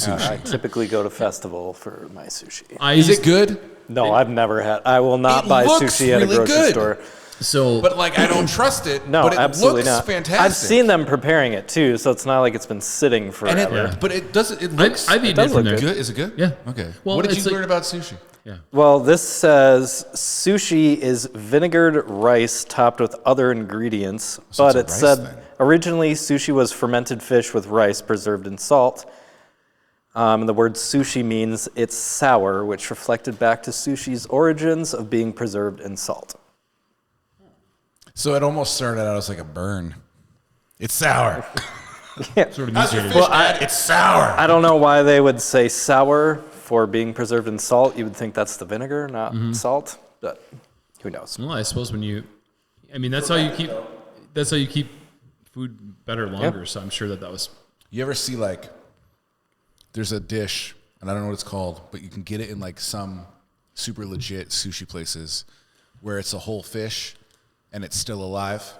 I typically go to Festival for my sushi. Is it good? No, I've never had. I will not buy looks sushi at a really grocery good. store. So, But like, I don't trust it. No, but it absolutely looks not. fantastic. I've seen them preparing it too, so it's not like it's been sitting forever. But it doesn't. It looks. I've eaten does it from look there. good. Is it good? Yeah. Okay. Well, What did it's you like- learn about sushi? Yeah. Well, this says sushi is vinegared rice topped with other ingredients, So but it's a it rice said thing. originally sushi was fermented fish with rice preserved in salt. And the word sushi means it's sour, which reflected back to sushi's origins of being preserved in salt. So it almost started out as like a burn. It's sour. Sort of How's your mutated. fish, Dad? It's sour. I don't know why they would say sour for being preserved in salt. You would think that's the vinegar, not salt, but who knows? Well, I suppose that's how you keep food better longer. So I'm sure that was. You ever see like, there's a dish, and I don't know what it's called, but you can get it in like some super legit sushi places where it's a whole fish and it's still alive,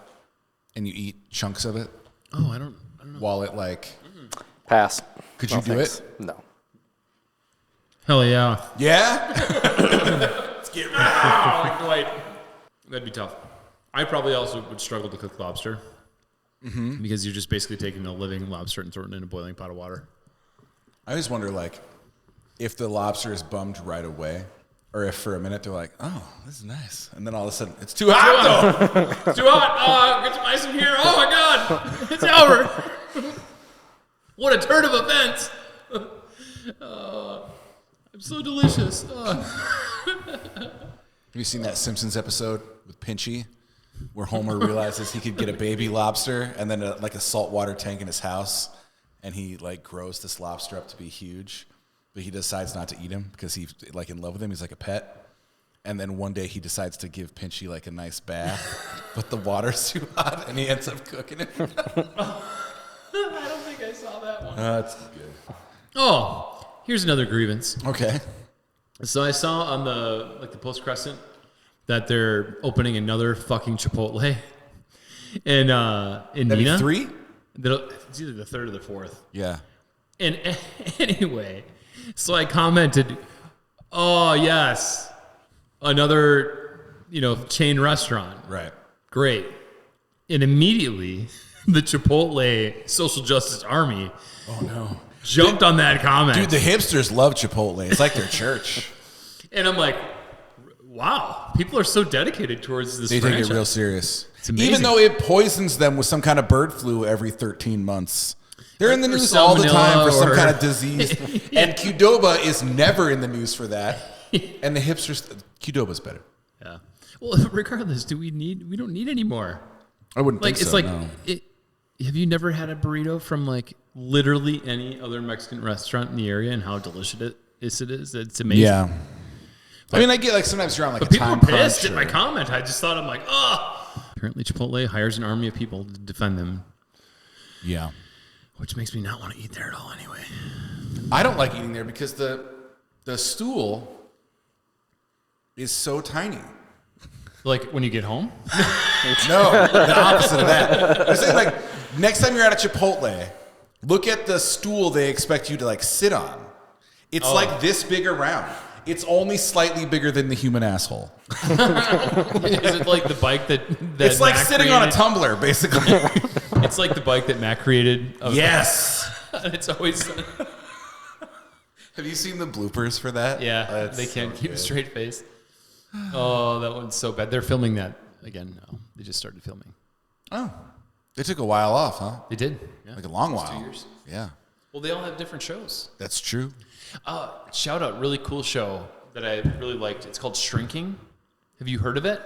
and you eat chunks of it Oh, I don't know. while it like. Pass. Could No, you do thanks. it? No. Hell yeah. Yeah. Dwight. That'd be tough. I probably also would struggle to cook lobster because you're just basically taking a living lobster and throwing it in a boiling pot of water. I always wonder like, if the lobster is bummed right away, or if for a minute they're like, "Oh, this is nice," and then all of a sudden it's too hot though. It's too hot. Get some ice in here. Oh my God. It's over. What a turn of events. I'm so delicious. Have you seen that Simpsons episode with Pinchy, where Homer realizes he could get a baby lobster and then like a saltwater tank in his house, and he like grows this lobster up to be huge, but he decides not to eat him because he's like in love with him. He's like a pet. And then one day he decides to give Pinchy like a nice bath, but the water's too hot and he ends up cooking it. I don't think I saw that one. That's good. Oh, here's another grievance. Okay. So I saw on the Post Crescent that they're opening another fucking Chipotle in Neenah. 3? It's either the third or the fourth. Yeah. And anyway, so I commented, "Oh yes, another chain restaurant, Right. great." And immediately, the Chipotle social justice army jumped on that comment. Dude, the hipsters love Chipotle. It's like their church. And I'm like, wow, people are so dedicated towards this They franchise. take it real serious. amazing. Even though it poisons them with some kind of bird flu every 13 months. They're in the Or news all the time for salmonella some or- kind of disease. And Qdoba is never in the news for that. And the hipsters, Qdoba's better. Yeah. Well, regardless, we don't need any more. I wouldn't Like, think it's so, like, no. have you never had a burrito from like literally any other Mexican restaurant in the area and how delicious it is? It's amazing. Yeah. I mean, I get like sometimes you're on like But a people time are pissed crunch. at my comment. I just thought, I'm like, Apparently Chipotle hires an army of people to defend them, Yeah. which makes me not want to eat there at all anyway. I don't like eating there because the stool is so tiny. Like when you get home? No, the opposite of that. I'm saying like next time you're at a Chipotle, look at the stool they expect you to like sit on. It's like this big around. It's only slightly bigger than the human asshole. Is it like the bike that It's like Mac sitting on a created? tumbler, basically. It's like the bike that Mac created. Yes. It's always... Have you seen the bloopers for that? Yeah, That's they can't so keep a good. straight face. Oh, that one's so bad. They're filming that again now. They just started filming. Oh, they took a while off, huh? They did. Yeah. Like a long It's while. 2 years. Yeah, Well, they all have different shows. that's true. Shout out, really cool show that I really liked. It's called Shrinking. Have you heard of it?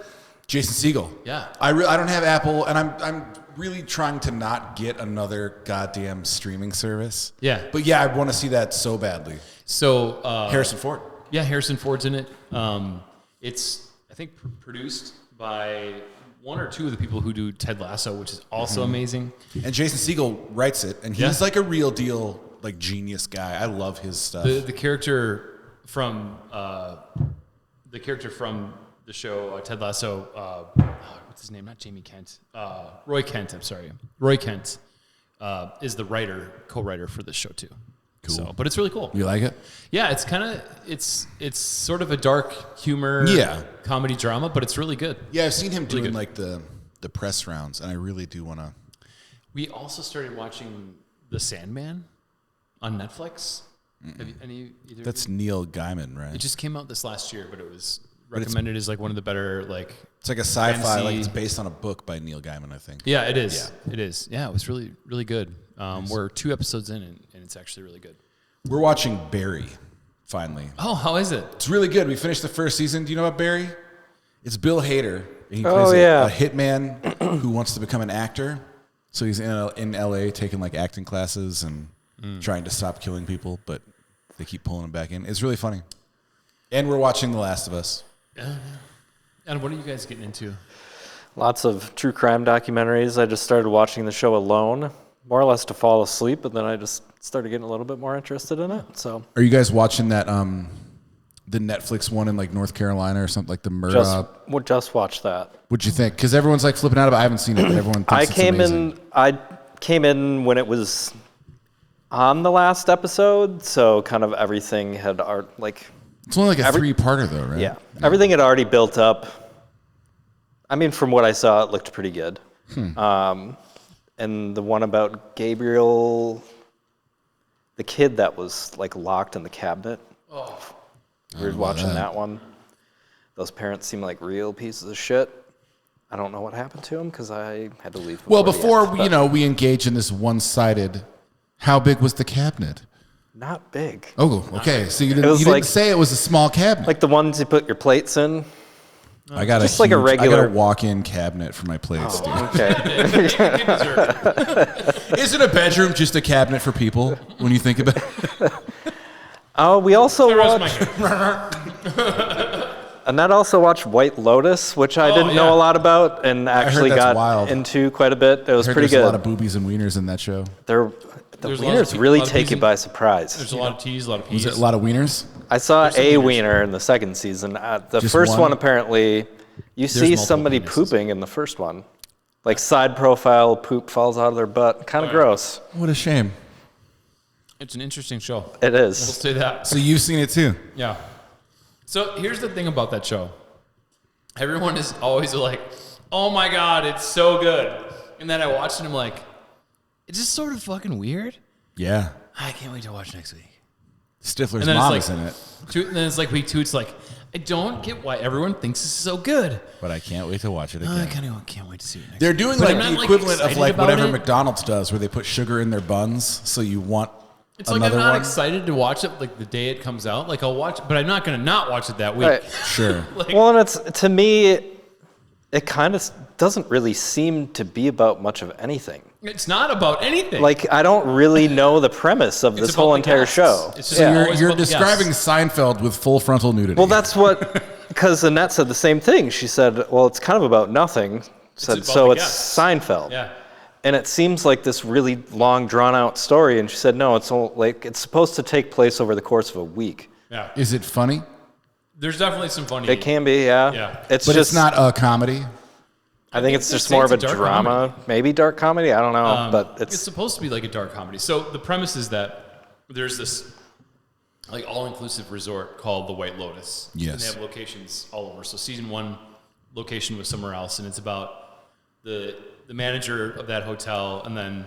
Jason Segel. Yeah. I don't have Apple, and I'm really trying to not get another goddamn streaming service. Yeah. But yeah, I want to see that so badly. So Harrison Ford. Yeah, Harrison Ford's in it. It's, I think, produced by one or two of the people who do Ted Lasso, which is also amazing. And Jason Segel writes it, and he's Yeah. like a real deal, like genius guy. I love his stuff. The character from the the show Ted Lasso. What's his name? Not Jamie Kent. Roy Kent. I'm sorry. Roy Kent is the co-writer for this show too. Cool. So, but it's really cool. You like it? Yeah, it's sort of a dark humor, comedy drama, but it's really good. Yeah, I've seen him really doing good. like the press rounds, and I really do want to. We also started watching The Sandman on Netflix. Have you, either That's of you? Neil Gaiman, right? It just came out this last year, but it was recommended as like one of the better like. It's like a sci-fi, fantasy. like it's based on a book by Neil Gaiman, I think. Yeah, it is. Yeah. It is. Yeah, it was really really good. We're 2 episodes in, and it's actually really good. We're watching Barry, finally. Oh, how is it? It's really good. We finished the first season. Do you know about Barry? It's Bill Hader. He Oh, plays yeah. a hitman who wants to become an actor. So he's in LA taking like acting classes and trying to stop killing people, but they keep pulling him back in. It's really funny. And we're watching The Last of Us. And what are you guys getting into? Lots of true crime documentaries. I just started watching the show Alone, more or less to fall asleep, but then I just started getting a little bit more interested in it. So Are you guys watching that the Netflix one in like North Carolina or something, like the murder? just watch that. What'd you think? Because everyone's like flipping out about it. I haven't seen it, but everyone thinks it's amazing. I came in when it was on the last episode, so kind of everything had It's only like a 3-parter though, right? yeah, everything had already built up. I mean, from what I saw, it looked pretty good. And the one about Gabriel, the kid that was like locked in the cabinet. Oh, we were watching that one. Those parents seem like real pieces of shit. I don't know what happened to him because I had to leave. Before we engage in this one-sided, how big was the cabinet? Not big. Oh, okay. So you didn't say it was a small cabinet. Like the ones you put your plates in. I got just like a regular- I got a walk-in cabinet for my plates, dude. Okay. Isn't a bedroom just a cabinet for people when you think about it? We also Where's watched. my Annette also watched White Lotus, which I didn't know a lot about, and actually that's got wild. into quite a bit. It was I heard pretty there's good. a lot of boobies and wieners in that show. The There's a lot of wieners pe- really lot of take peas you and- by surprise. There's a lot of teas, a lot of peas. Was it a lot of wieners? I saw some a wieners. wiener in the second season. The Just first one? one, apparently, you see multiple somebody penises. pooping in the first one. Like side profile, poop falls out of their butt. Kind of gross. What a shame. It's an interesting show. It We'll is. say that. So you've seen it too? Yeah. So here's the thing about that show. Everyone is always like, "Oh my god, it's so good," and then I watch it and I'm like, "It's just sort of fucking weird." Yeah. I can't wait to watch next week. Stifler's And then mom it's is like, in it, and then it's like week 2. It's like, I don't get why everyone thinks this is so good. but I can't wait to watch it I again. kind of can't wait to see it next They're week. doing But like I'm the not, equivalent of excited like about whatever it. McDonald's does, where they put sugar in their buns, so you want It's like another I'm not one. excited to watch it like the day it comes out. Like I'll watch it, but I'm not going to not watch it that week. Right. Sure. Like, Well, and it's to me, it kind of doesn't really seem to be about much of anything. it's not about anything. Like I don't really know the premise of It's this about whole the entire guests. show. It's just So always you're about the describing guests. Seinfeld with full frontal nudity. Well, that's what, because Annette said the same thing. She said, well, it's kind of about nothing. Said, about so the it's guests. Seinfeld. Yeah. And it seems like this really long, drawn-out story. And she said, no, it's supposed to take place over the course of a week. Yeah. Is it funny? There's definitely some funny. It can be, yeah. Yeah. It's But just it's not a comedy. I think it's they're just saying more of it's a a dark drama, comedy. maybe dark comedy. I don't know, but It's it's supposed to be like a dark comedy. So the premise is that there's this like all-inclusive resort called the White Lotus. Yes. And they have locations all over. So season 1 location was somewhere else, and it's about the manager of that hotel and then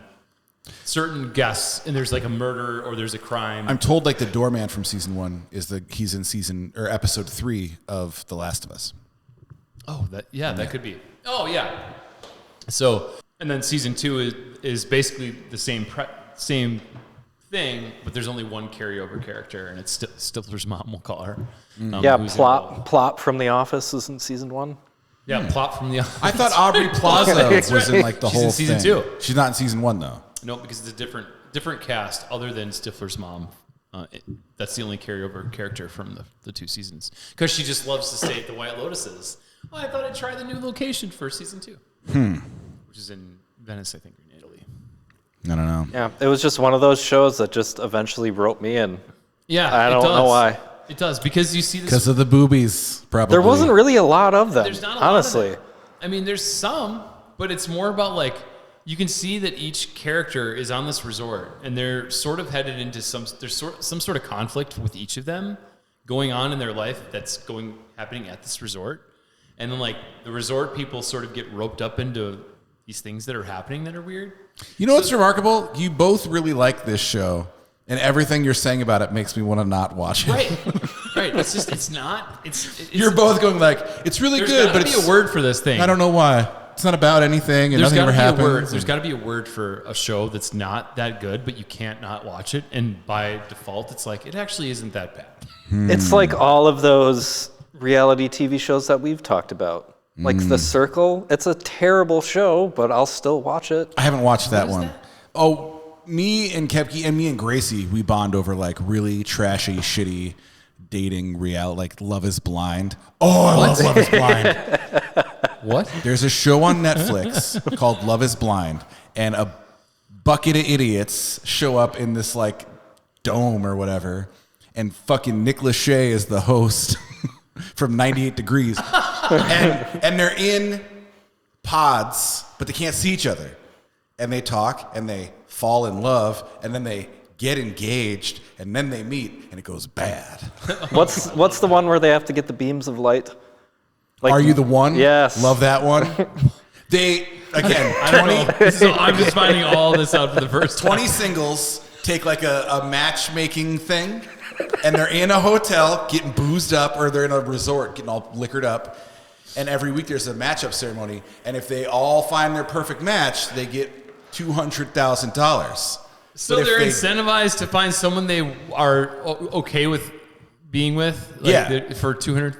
certain guests, and there's like a murder or there's a crime. I'm told like the doorman from season 1 he's in episode 3 of The Last of Us. Oh, that could be. Oh, yeah. So, and then season 2 is basically the same thing, but there's only one carryover character, and it's Stifler's mom, we'll call her. yeah. who's involved. Plop from The Office is in season 1. Yeah, Plop from the. I thought Aubrey Plaza was in like the She's in whole season thing. 2. She's not in season 1 though. No, because it's a different cast other than Stifler's mom. That's the only carryover character from the 2 seasons, because she just loves to stay at the White Lotuses. Well, I thought I'd try the new location for season 2, which is in Venice, I think, in Italy. I don't know. Yeah, it was just one of those shows that just eventually wrote me in. Yeah, I it don't know does. why. It does, because you see this. Because of the boobies, probably. There wasn't really a lot of them, There's not a lot of honestly. it. I mean, there's some, but it's more about like you can see that each character is on this resort, and they're sort of headed into some sort of conflict with each of them going on in their life that's happening at this resort, and then like the resort people sort of get roped up into these things that are happening that are weird. You know what's remarkable? You both really like this show, and everything you're saying about it makes me want to not watch it. Right. It's just it's You're both going like, it's really good, but it's be a word for this thing. I don't know why. It's not about anything, and There's nothing ever happens. There's got to be a word for a show that's not that good, but you can't not watch it. And by default, it's like, it actually isn't that bad. It's like all of those reality TV shows that we've talked about. Like The Circle. It's a terrible show, but I'll still watch it. I haven't watched that is one. that? Oh, me and Kepke and me and Gracie, we bond over like really trashy, shitty dating reality, like Love is Blind. Oh, I love Love is Blind. What? There's a show on Netflix called Love is Blind, and a bucket of idiots show up in this like dome or whatever, and fucking Nick Lachey is the host from 98 Degrees. and they're in pods, but they can't see each other. And they talk, and they fall in love, and then they get engaged, and then they meet, and it goes bad. What's the one where they have to get the beams of light? Like, Are You the One? Yes. Love that one. They, again, I don't know. So I'm just finding all this out for the first time. 20 singles take like a matchmaking thing, and they're in a hotel getting boozed up, or they're in a resort getting all liquored up. And every week there's a matchup ceremony, and if they all find their perfect match, they get $200,000. So they're incentivized to find someone they are okay with being with, for 200.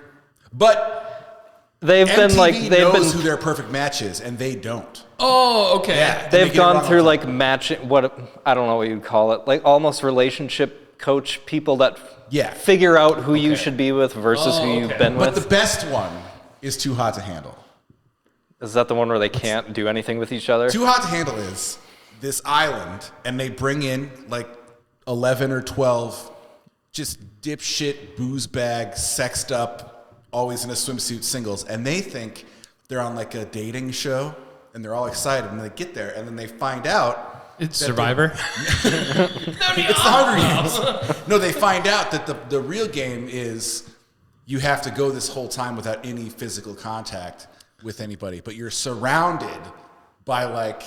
But they've MTV been like knows who their perfect match is, and they don't. Oh, okay. Yeah, they've gone through like matching, I don't know what you'd call it, like almost relationship coach people that figure out who you should be with versus who you've been with. But the best one is Too Hot to Handle. Is that the one where they can't do anything with each other? Too Hot to Handle is this island, and they bring in like 11 or 12 just dipshit, booze bag, sexed up, always in a swimsuit singles, and they think they're on like a dating show, and they're all excited, and they get there, and then they find out it's Survivor. It's the Hunger Games. No, they find out that the real game is you have to go this whole time without any physical contact with anybody, but you're surrounded by like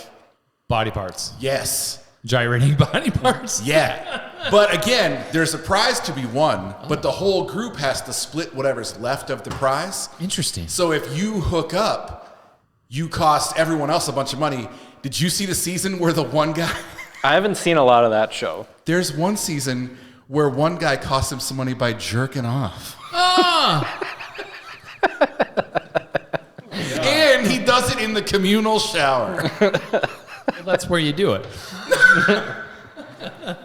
Body parts. yes. Gyrating body parts. Yeah. But again, there's a prize to be won, but the whole group has to split whatever's left of the prize. Interesting. So if you hook up, you cost everyone else a bunch of money. Did you see the season where the one guy... I haven't seen a lot of that show. There's one season where one guy cost him some money by jerking off. And he does it in the communal shower. Well, that's where you do it.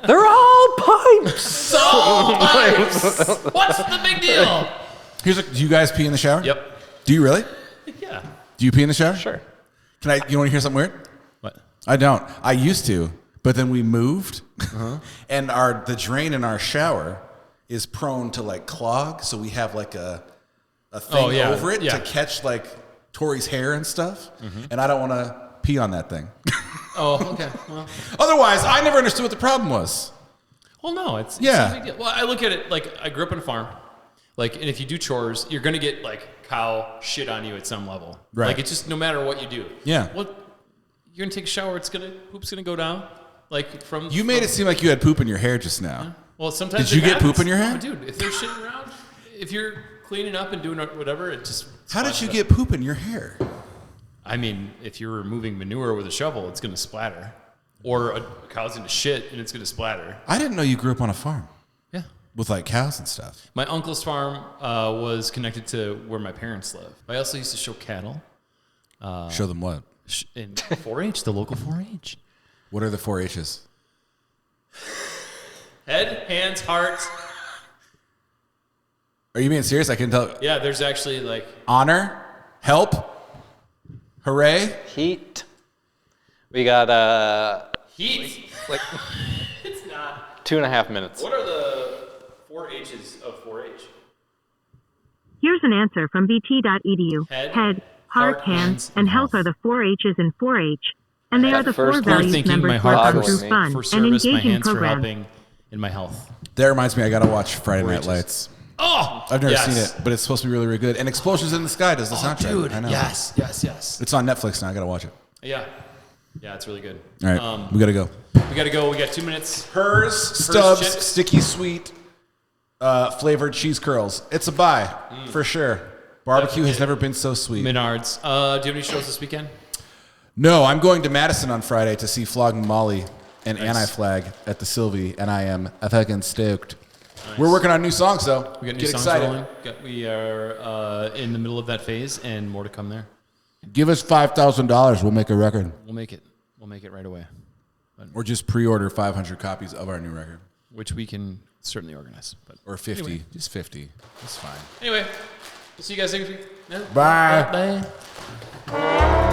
They're all pipes. What's the big deal? Do you guys pee in the shower? Yep. Do you really? Yeah. Do you pee in the shower? Sure. You want to hear something weird? What? I don't. I used to, but then we moved, and the drain in our shower is prone to like clog, so we have like a thing over it to catch like Tori's hair and stuff, and I don't want to pee on that thing. Oh, okay. Well, Otherwise, I never understood what the problem was. well, no, it's Yeah. a big deal. Well, I look at it like I grew up on a farm. Like, and if you do chores, you're gonna get like cow shit on you at some level. Right. Like, it's just no matter what you do. Yeah. You're gonna take a shower. Poop's gonna go down. Like from You made it seem like you had poop in your hair just now. Well, sometimes Did you it get happens. poop in your hair? Oh, dude, if there's shit around, if you're cleaning up and doing whatever, it just. How did splashes you up. get poop in your hair? I mean, if you're removing manure with a shovel, it's gonna splatter. Or a cow's into shit and it's gonna splatter. I didn't know you grew up on a farm Yeah. with like cows and stuff. My uncle's farm was connected to where my parents live. I also used to show cattle Show them what? in 4-H, the local 4-H. What are the 4-H's? Head, hands, heart. Are you being serious? I can tell. Yeah, there's actually like Honor, help, hooray. Heat. We got heat. like It's not. 2.5 minutes. What are the 4 H's of 4-H. Here's an answer from bt.edu. Head, heart, hands, and health are the 4 H's in 4-H, and they are the 4 first Clear values thinking, my members heart work on for- through fun for and service, my engaging hands for programs. helping, and my health. That reminds me, I gotta watch Friday Night Outrageous. Lights. Oh, I've never yes. seen it, but it's supposed to be really, really good. And Explosions in the Sky does the soundtrack. Dude, I know. yes. It's on Netflix now. I gotta watch it. Yeah, it's really good. All right, we gotta go. We gotta go. We got 2 minutes. Hers, Stubbs, chips. sticky sweet, flavored cheese curls. It's a buy for sure. Barbecue has never been so sweet. Menards. Do you have any shows this weekend? No, I'm going to Madison on Friday to see Flogging Molly and Nice. Anti-Flag at the Sylvie, and I am fucking stoked. We're working on new songs, though. We got new Get songs excited. rolling. We are in the middle of that phase, and more to come there. Give us $5,000. We'll make a record. We'll make it. We'll make it right away, Or just pre-order 500 copies of our new record. which we can certainly organize. But Or 50. Anyway. Just 50. It's fine. Anyway, we'll see you guys next week. Yeah. Bye. Bye.